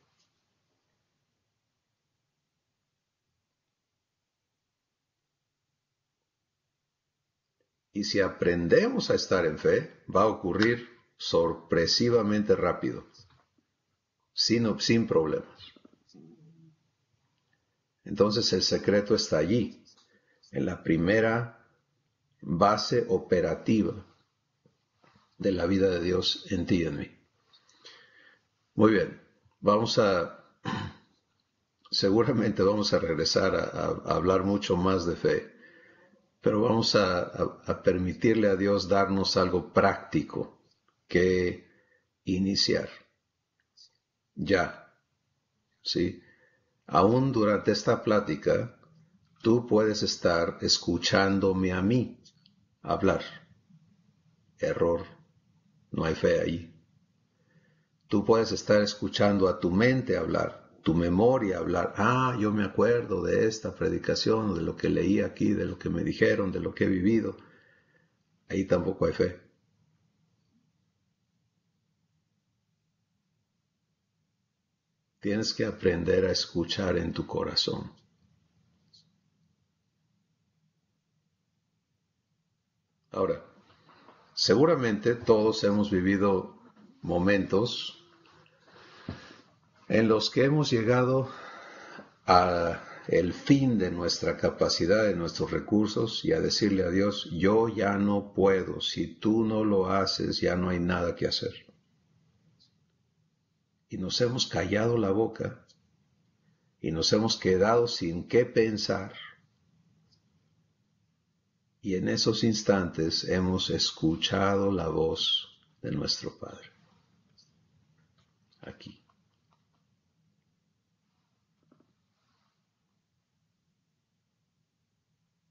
Y si aprendemos a estar en fe, va a ocurrir sorpresivamente rápido, sin problemas. Entonces el secreto está allí, en la primera base operativa de la vida de Dios en ti y en mí. Muy bien, seguramente vamos a regresar a hablar mucho más de fe, pero vamos a permitirle a Dios darnos algo práctico que iniciar. Ya, ¿sí? Aún durante esta plática, tú puedes estar escuchándome a mí hablar. Error, no hay fe ahí. Tú puedes estar escuchando a tu mente hablar, tu memoria hablar. Ah, yo me acuerdo de esta predicación, de lo que leí aquí, de lo que me dijeron, de lo que he vivido. Ahí tampoco hay fe. Tienes que aprender a escuchar en tu corazón. Ahora, seguramente todos hemos vivido momentos en los que hemos llegado a el fin de nuestra capacidad, de nuestros recursos, y a decirle a Dios, yo ya no puedo, si tú no lo haces, ya no hay nada que hacer. Y nos hemos callado la boca, y nos hemos quedado sin qué pensar, y en esos instantes hemos escuchado la voz de nuestro Padre. Aquí.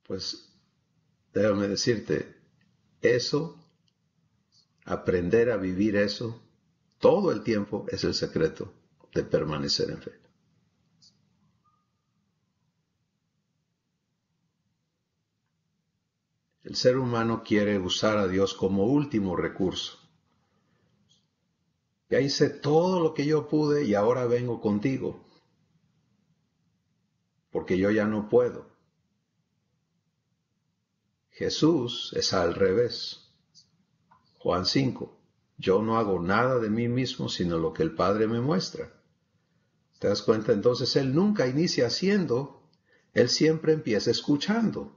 Pues déjame decirte, eso, aprender a vivir eso, todo el tiempo es el secreto de permanecer en fe. El ser humano quiere usar a Dios como último recurso. Ya hice todo lo que yo pude y ahora vengo contigo, porque yo ya no puedo. Jesús es al revés. Juan 5. Yo no hago nada de mí mismo, sino lo que el Padre me muestra. ¿Te das cuenta? Entonces Él nunca inicia haciendo, Él siempre empieza escuchando.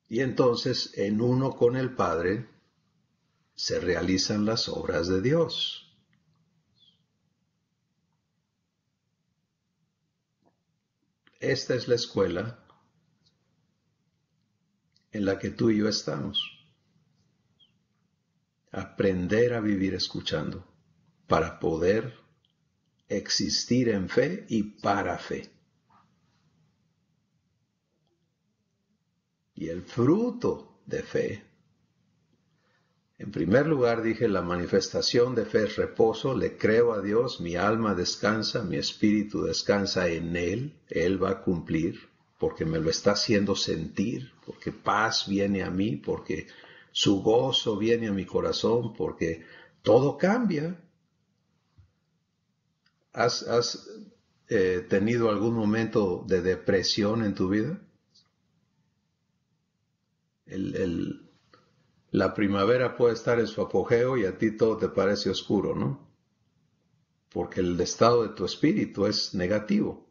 Y entonces, en uno con el Padre, se realizan las obras de Dios. Esta es la escuela en la que tú y yo estamos. Aprender a vivir escuchando para poder existir en fe y para fe. Y el fruto de fe, en primer lugar dije, la manifestación de fe es reposo, le creo a Dios, mi alma descansa, mi espíritu descansa en Él va a cumplir, porque me lo está haciendo sentir, porque paz viene a mí, porque su gozo viene a mi corazón, porque todo cambia. ¿Has tenido algún momento de depresión en tu vida? La primavera puede estar en su apogeo y a ti todo te parece oscuro, ¿no? Porque el estado de tu espíritu es negativo.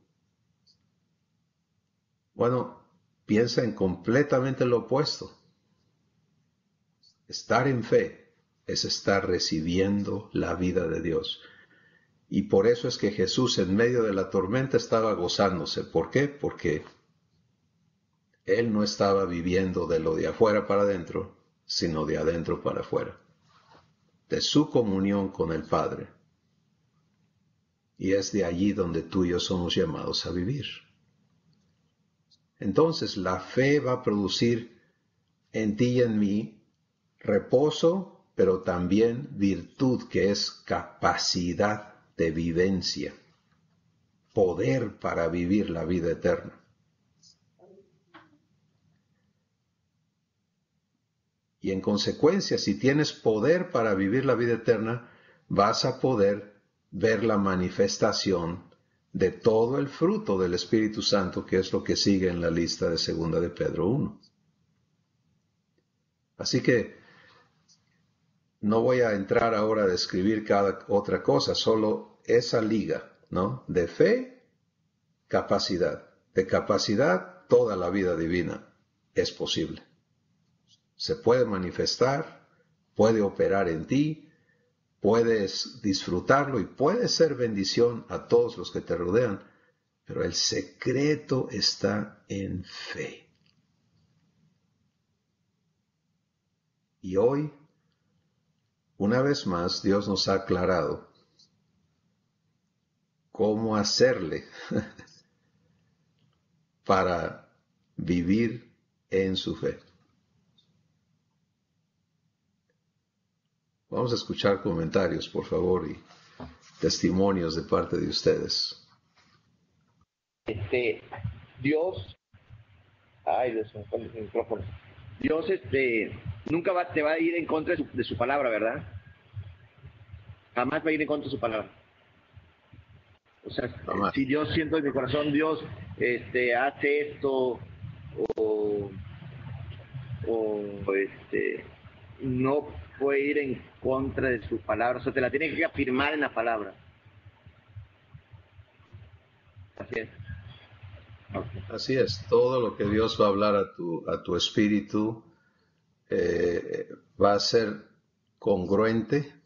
Bueno, piensa en completamente lo opuesto. Estar en fe es estar recibiendo la vida de Dios. Y por eso es que Jesús en medio de la tormenta estaba gozándose. ¿Por qué? Porque Él no estaba viviendo de lo de afuera para adentro, sino de adentro para afuera, de su comunión con el Padre. Y es de allí donde tú y yo somos llamados a vivir. Entonces la fe va a producir en ti y en mí reposo, pero también virtud, que es capacidad de vivencia, poder para vivir la vida eterna. Y en consecuencia, si tienes poder para vivir la vida eterna, vas a poder ver la manifestación de todo el fruto del Espíritu Santo, que es lo que sigue en la lista de 2 de Pedro 1. Así que no voy a entrar ahora a describir cada otra cosa, solo esa liga, ¿no? De fe, capacidad. De capacidad, toda la vida divina es posible. Se puede manifestar, puede operar en ti, puedes disfrutarlo y puede ser bendición a todos los que te rodean, pero el secreto está en fe. Y hoy, una vez más, Dios nos ha aclarado cómo hacerle para vivir en su fe. Vamos a escuchar comentarios, por favor, y testimonios de parte de ustedes. Dios, el micrófono. Dios nunca te va a ir en contra de su palabra, ¿verdad? Jamás va a ir en contra de su palabra. O sea, jamás. Si Dios siento en mi corazón, Dios hace esto o no puede ir en contra de su palabra. O sea, te la tiene que afirmar en la palabra. Así es. Okay. Así es, todo lo que Dios va a hablar a tu espíritu va a ser congruente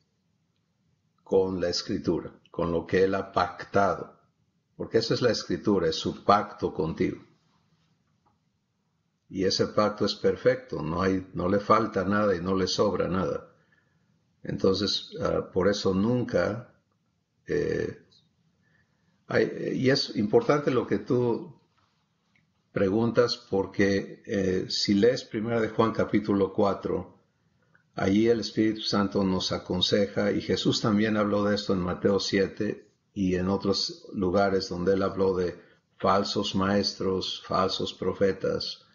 con la Escritura, con lo que Él ha pactado, porque esa es la Escritura, es su pacto contigo. Y ese pacto es perfecto, no le falta nada y no le sobra nada. Entonces, por eso nunca... y es importante lo que tú preguntas, porque si lees 1 de Juan capítulo 4, allí el Espíritu Santo nos aconseja, y Jesús también habló de esto en Mateo 7 y en otros lugares donde Él habló de falsos maestros, falsos profetas,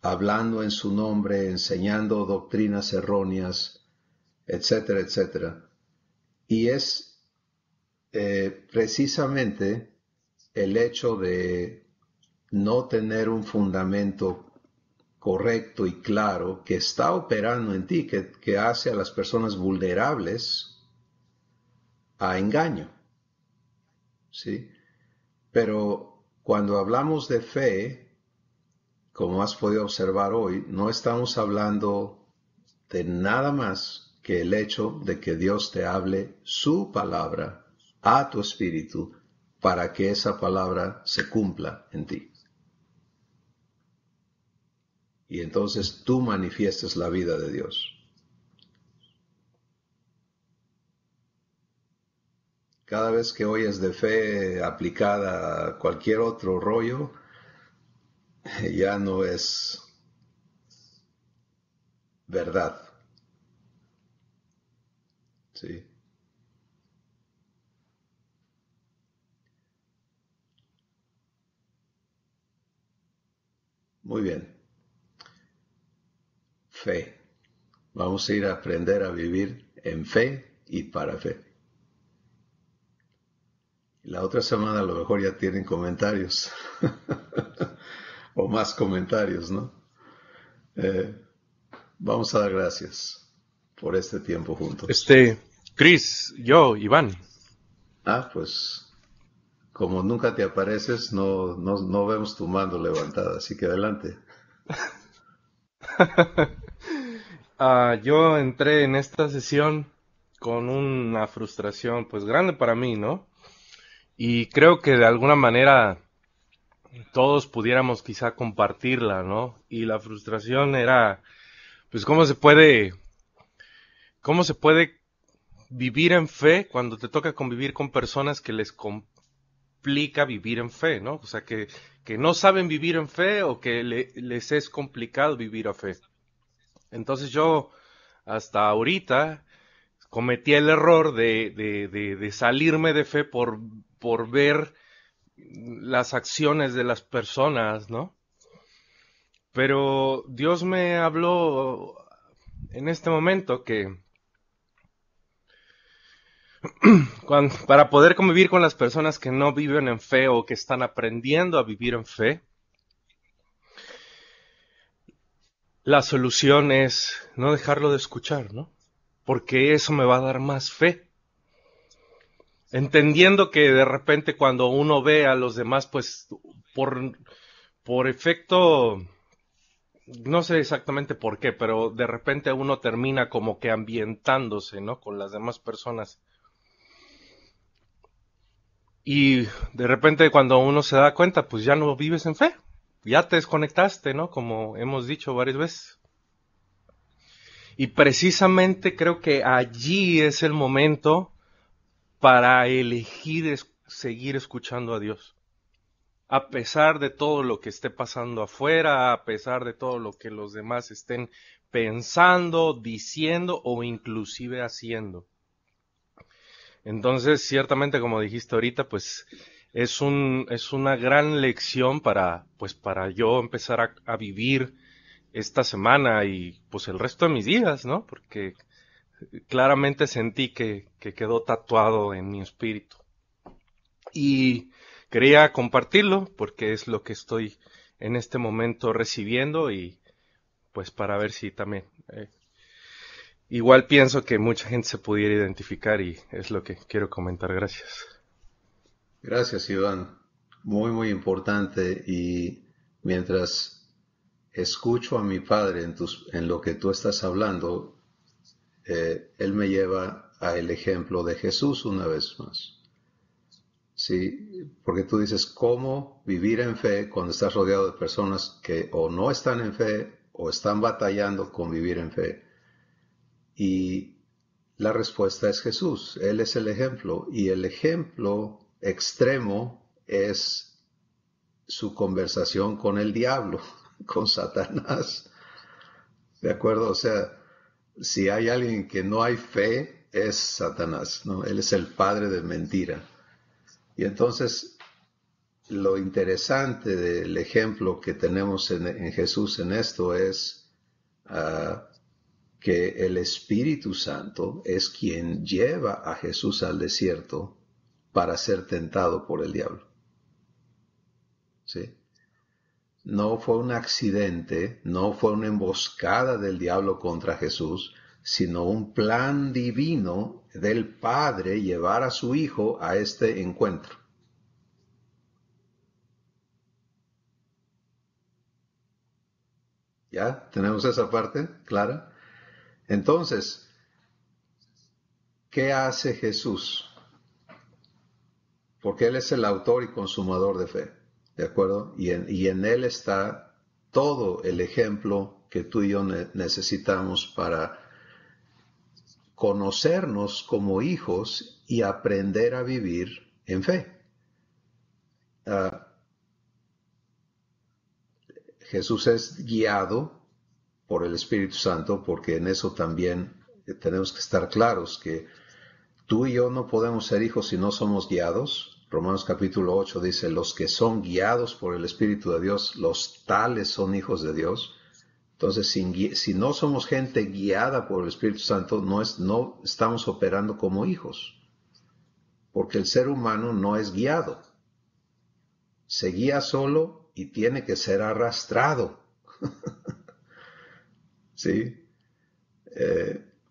hablando en su nombre, enseñando doctrinas erróneas, etcétera, etcétera. Y es precisamente el hecho de no tener un fundamento correcto y claro que está operando en ti, que hace a las personas vulnerables a engaño. ¿Sí? Pero cuando hablamos de fe, como has podido observar hoy, no estamos hablando de nada más que el hecho de que Dios te hable su palabra a tu espíritu para que esa palabra se cumpla en ti. Y entonces tú manifiestes la vida de Dios. Cada vez que oyes de fe aplicada a cualquier otro rollo, ya no es verdad. ¿Sí? Muy bien. Fe. Vamos a ir a aprender a vivir en fe y para fe. La otra semana a lo mejor ya tienen comentarios. O más comentarios, ¿no? Vamos a dar gracias por este tiempo juntos. Chris, yo, Iván. Pues como nunca te apareces, no vemos tu mano levantada, así que adelante. Yo entré en esta sesión con una frustración pues grande para mí, ¿no? Y creo que de alguna manera todos pudiéramos quizá compartirla, ¿no? Y la frustración era pues cómo se puede vivir en fe cuando te toca convivir con personas que les complica vivir en fe, ¿no? O sea, que no saben vivir en fe o que les es complicado vivir a fe. Entonces yo hasta ahorita cometí el error de salirme de fe por ver las acciones de las personas, ¿no? Pero Dios me habló en este momento que para poder convivir con las personas que no viven en fe o que están aprendiendo a vivir en fe, la solución es no dejarlo de escuchar, ¿no? Porque eso me va a dar más fe. Entendiendo que de repente cuando uno ve a los demás, pues por efecto, no sé exactamente por qué, pero de repente uno termina como que ambientándose, ¿no? Con las demás personas. Y de repente cuando uno se da cuenta, pues ya no vives en fe. Ya te desconectaste, ¿no? Como hemos dicho varias veces. Y precisamente creo que allí es el momento para elegir seguir escuchando a Dios. A pesar de todo lo que esté pasando afuera, a pesar de todo lo que los demás estén pensando, diciendo o inclusive haciendo. Entonces, ciertamente, como dijiste ahorita, pues es una gran lección para yo empezar a vivir esta semana y pues el resto de mis días, ¿no? Porque claramente sentí que quedó tatuado en mi espíritu. Y quería compartirlo porque es lo que estoy en este momento recibiendo y pues para ver si también igual pienso que mucha gente se pudiera identificar y es lo que quiero comentar. Gracias. Gracias, Iván. Muy, muy importante. Y mientras escucho a mi padre en lo que tú estás hablando, él me lleva al ejemplo de Jesús una vez más. Sí, porque tú dices, ¿cómo vivir en fe cuando estás rodeado de personas que o no están en fe o están batallando con vivir en fe? Y la respuesta es Jesús. Él es el ejemplo. Y el ejemplo extremo es su conversación con el diablo, con Satanás. ¿De acuerdo? O sea, si hay alguien que no hay fe, es Satanás, ¿no? Él es el padre de mentira. Y entonces, lo interesante del ejemplo que tenemos en Jesús en esto es que el Espíritu Santo es quien lleva a Jesús al desierto para ser tentado por el diablo. ¿Sí? No fue un accidente, no fue una emboscada del diablo contra Jesús, sino un plan divino del Padre llevar a su Hijo a este encuentro. ¿Ya? ¿Tenemos esa parte clara? Entonces, ¿qué hace Jesús? Porque Él es el autor y consumador de fe, ¿de acuerdo? Y en Él está todo el ejemplo que tú y yo necesitamos para conocernos como hijos y aprender a vivir en fe. Jesús es guiado por el Espíritu Santo, porque en eso también tenemos que estar claros que tú y yo no podemos ser hijos si no somos guiados. Romanos capítulo 8 dice, los que son guiados por el Espíritu de Dios, los tales son hijos de Dios. Entonces, si no somos gente guiada por el Espíritu Santo, no estamos operando como hijos, porque el ser humano no es guiado. Se guía solo y tiene que ser arrastrado. ¿Sí?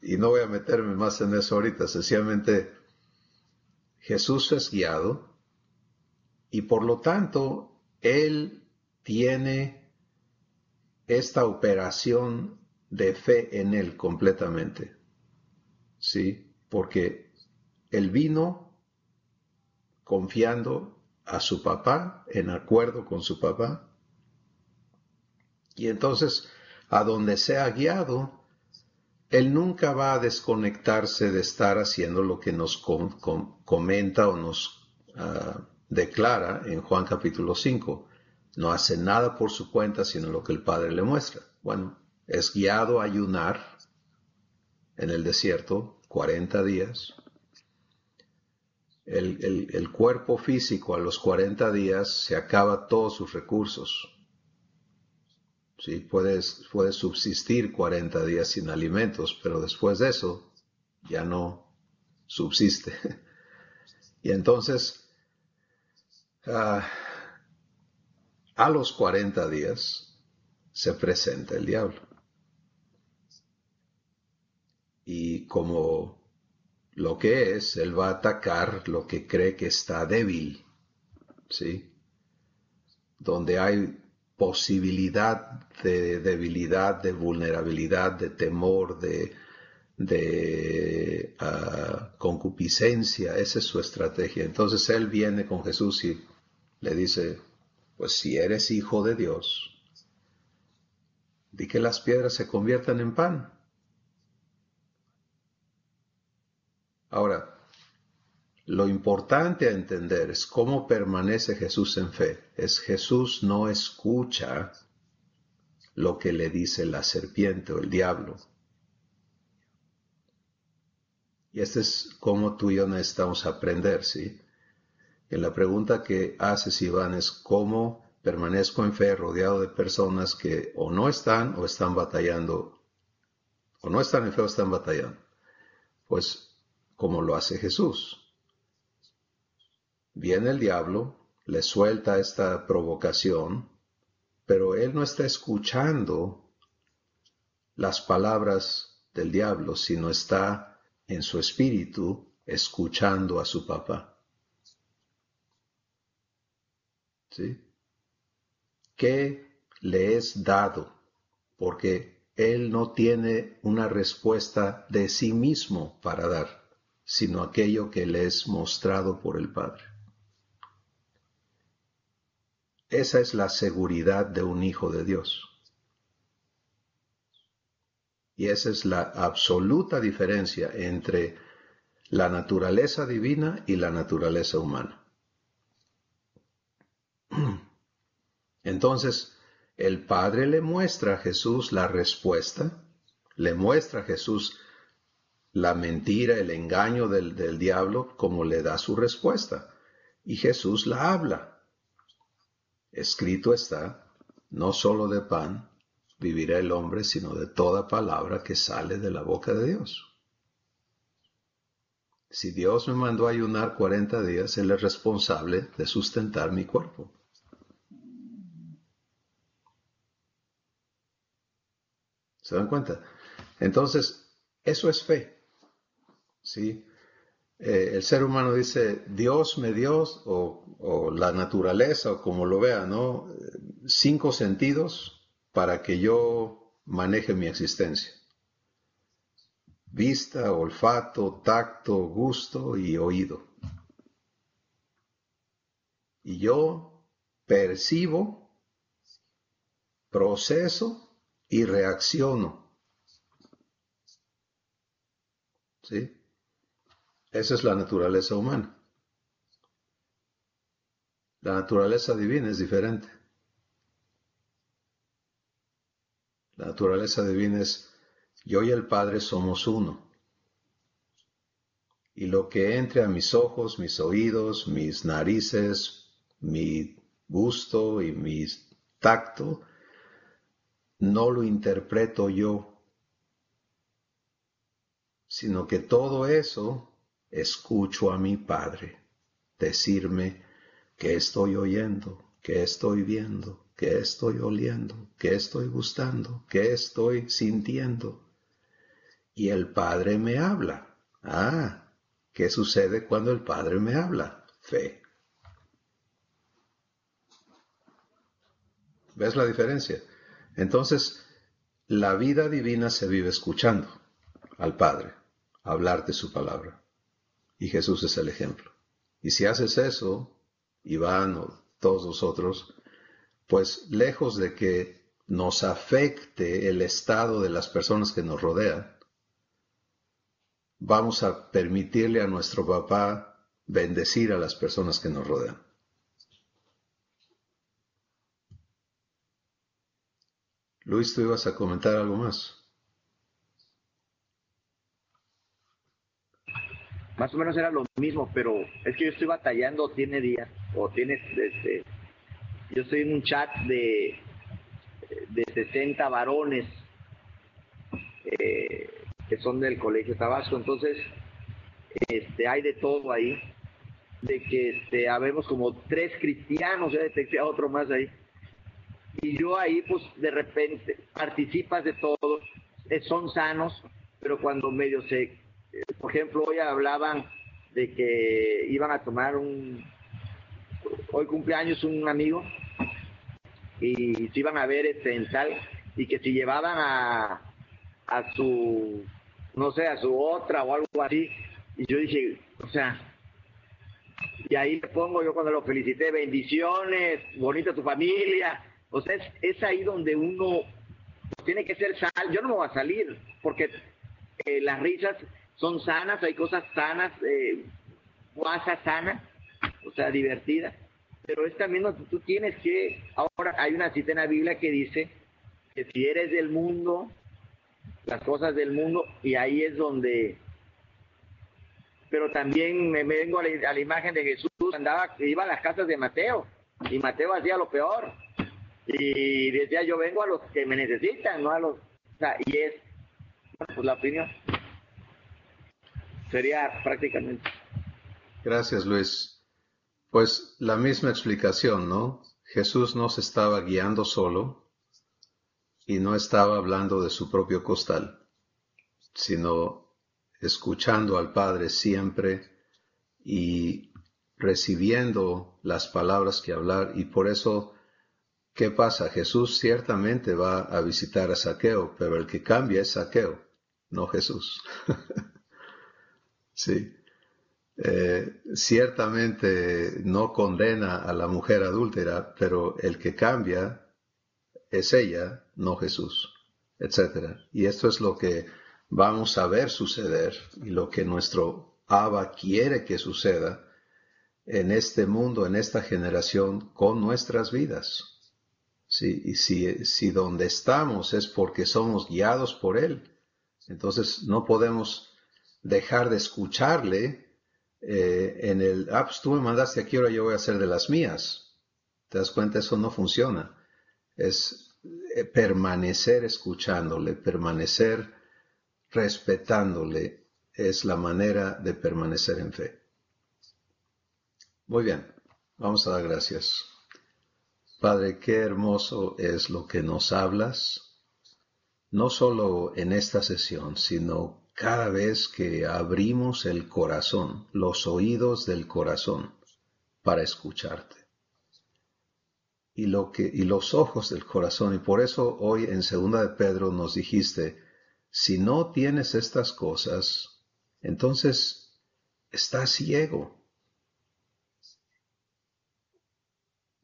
Y no voy a meterme más en eso ahorita, sencillamente Jesús es guiado y por lo tanto Él tiene esta operación de fe en Él completamente. ¿Sí? Porque Él vino confiando a su papá, en acuerdo con su papá. Y entonces, a donde sea guiado, Él nunca va a desconectarse de estar haciendo lo que nos comenta o nos declara en Juan capítulo 5. No hace nada por su cuenta, sino lo que el Padre le muestra. Bueno, es guiado a ayunar en el desierto 40 días. El cuerpo físico a los 40 días se acaba todos sus recursos. Sí, puedes subsistir 40 días sin alimentos, pero después de eso ya no subsiste. Y entonces, a los 40 días se presenta el diablo. Y como lo que es, él va a atacar lo que cree que está débil, ¿sí? Donde hay posibilidad de debilidad, de vulnerabilidad, de temor, de concupiscencia, esa es su estrategia. Entonces él viene con Jesús y le dice, pues si eres hijo de Dios, di que las piedras se conviertan en pan. Ahora, lo importante a entender es cómo permanece Jesús en fe. Jesús no escucha lo que le dice la serpiente o el diablo. Y este es cómo tú y yo necesitamos aprender, ¿sí? En la pregunta que haces, Iván, es cómo permanezco en fe rodeado de personas que o no están o están batallando, o no están en fe o están batallando. Pues, como lo hace Jesús. Viene el diablo, le suelta esta provocación, pero él no está escuchando las palabras del diablo, sino está en su espíritu escuchando a su papá. ¿Sí? ¿Qué le es dado? Porque él no tiene una respuesta de sí mismo para dar, sino aquello que le es mostrado por el Padre. Esa es la seguridad de un hijo de Dios. Y esa es la absoluta diferencia entre la naturaleza divina y la naturaleza humana. Entonces, el Padre le muestra a Jesús la respuesta, le muestra a Jesús la mentira, el engaño del diablo, como le da su respuesta. Y Jesús la habla. Escrito está, no solo de pan vivirá el hombre, sino de toda palabra que sale de la boca de Dios. Si Dios me mandó a ayunar 40 días, Él es responsable de sustentar mi cuerpo. ¿Se dan cuenta? Entonces, eso es fe. ¿Sí? El ser humano dice, Dios me dio, o la naturaleza, o como lo vea, ¿no? 5 sentidos para que yo maneje mi existencia. Vista, olfato, tacto, gusto y oído. Y yo percibo, proceso y reacciono. ¿Sí? Esa es la naturaleza humana. La naturaleza divina es diferente. La naturaleza divina es, yo y el Padre somos uno. Y lo que entre a mis ojos, mis oídos, mis narices, mi gusto y mi tacto, no lo interpreto yo, sino que todo eso escucho a mi Padre decirme qué estoy oyendo, qué estoy viendo, qué estoy oliendo, qué estoy gustando, qué estoy sintiendo. Y el Padre me habla. ¿Qué sucede cuando el Padre me habla? Fe. ¿Ves la diferencia? Entonces, La vida divina se vive escuchando al Padre, hablar de su palabra. Y Jesús es el ejemplo. Y si haces eso, Iván o todos nosotros, pues lejos de que nos afecte el estado de las personas que nos rodean, vamos a permitirle a nuestro papá bendecir a las personas que nos rodean. Luis, ¿tú ibas a comentar algo más? Más o menos era lo mismo, pero es que yo estoy batallando, tiene días, o tienes, yo estoy en un chat de 60 varones que son del Colegio Tabasco, entonces hay de todo ahí, de que habemos como 3 cristianos, ya detecté a otro más ahí, y yo ahí pues de repente participas de todo, son sanos, pero cuando medio por ejemplo, hoy hablaban de que iban a tomar hoy cumpleaños un amigo y se iban a ver en tal, y que si llevaban a su, no sé, a su otra o algo así, y yo dije, o sea, y ahí le pongo yo cuando lo felicité, bendiciones, bonita tu familia, o sea, es ahí donde uno tiene que ser sal. Yo no me voy a salir, porque las risas son sanas, hay cosas sanas, guasa sana, o sea, divertida, pero es también donde tú tienes que, ahora hay una cita en la Biblia que dice que si eres del mundo, las cosas del mundo, y ahí es donde, pero también me vengo a la imagen de Jesús, iba a las casas de Mateo, y Mateo hacía lo peor, y decía, yo vengo a los que me necesitan, no a los, o sea, y es, bueno, pues la opinión sería prácticamente. Gracias, Luis. Pues la misma explicación, ¿no? Jesús no se estaba guiando solo y no estaba hablando de su propio costal, sino escuchando al Padre siempre y recibiendo las palabras que hablar. Y por eso, ¿qué pasa? Jesús ciertamente va a visitar a Zaqueo, pero el que cambia es Zaqueo, no Jesús. Sí. Ciertamente no condena a la mujer adúltera, pero el que cambia es ella, no Jesús, etc. Y esto es lo que vamos a ver suceder y lo que nuestro Abba quiere que suceda en este mundo, en esta generación, con nuestras vidas. Sí, y si donde estamos es porque somos guiados por Él, entonces no podemos dejar de escucharle pues tú me mandaste aquí, ahora yo voy a hacer de las mías. ¿Te das cuenta? Eso no funciona. Es permanecer escuchándole, permanecer respetándole, es la manera de permanecer en fe. Muy bien, vamos a dar gracias. Padre, qué hermoso es lo que nos hablas, no solo en esta sesión, sino cada vez que abrimos el corazón, los oídos del corazón, para escucharte. Y los ojos del corazón. Y por eso hoy en 2 de Pedro nos dijiste, si no tienes estas cosas, entonces estás ciego.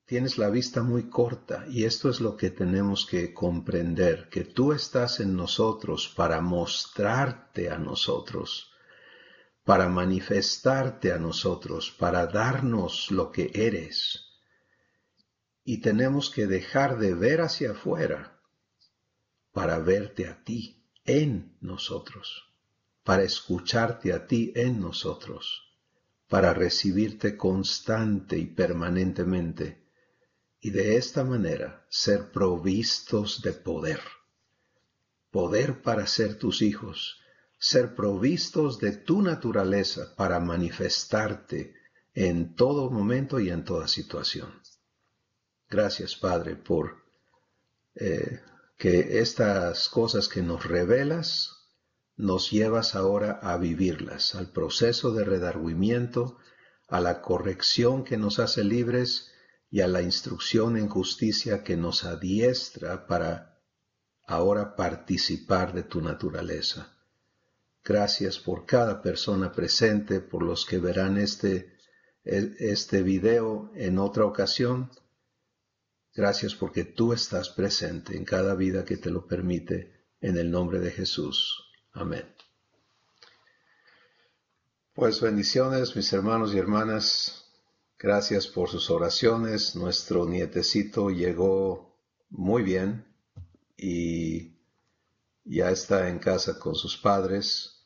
Tienes la vista muy corta, y esto es lo que tenemos que comprender, que tú estás en nosotros para mostrarte a nosotros, para manifestarte a nosotros, para darnos lo que eres. Y tenemos que dejar de ver hacia afuera para verte a ti en nosotros, para escucharte a ti en nosotros, para recibirte constante y permanentemente. Y de esta manera ser provistos de poder. Poder para ser tus hijos. Ser provistos de tu naturaleza para manifestarte en todo momento y en toda situación. Gracias, Padre, por que estas cosas que nos revelas, nos llevas ahora a vivirlas, al proceso de redargüimiento, a la corrección que nos hace libres, y a la instrucción en justicia que nos adiestra para ahora participar de tu naturaleza. Gracias por cada persona presente, por los que verán este video en otra ocasión. Gracias porque tú estás presente en cada vida que te lo permite, en el nombre de Jesús. Amén. Pues bendiciones, mis hermanos y hermanas. Gracias por sus oraciones. Nuestro nietecito llegó muy bien y ya está en casa con sus padres.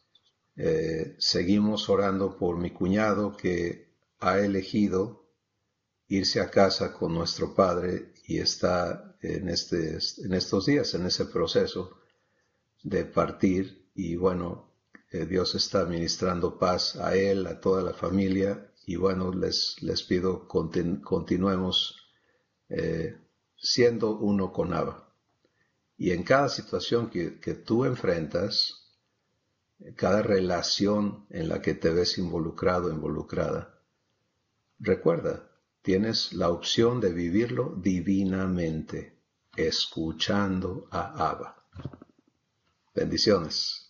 Seguimos orando por mi cuñado que ha elegido irse a casa con nuestro padre y está en estos días en ese proceso de partir. Y bueno, Dios está ministrando paz a él, a toda la familia. Y bueno, les pido continuemos siendo uno con Abba. Y en cada situación que tú enfrentas, cada relación en la que te ves involucrado, involucrada, recuerda, tienes la opción de vivirlo divinamente, escuchando a Abba. Bendiciones.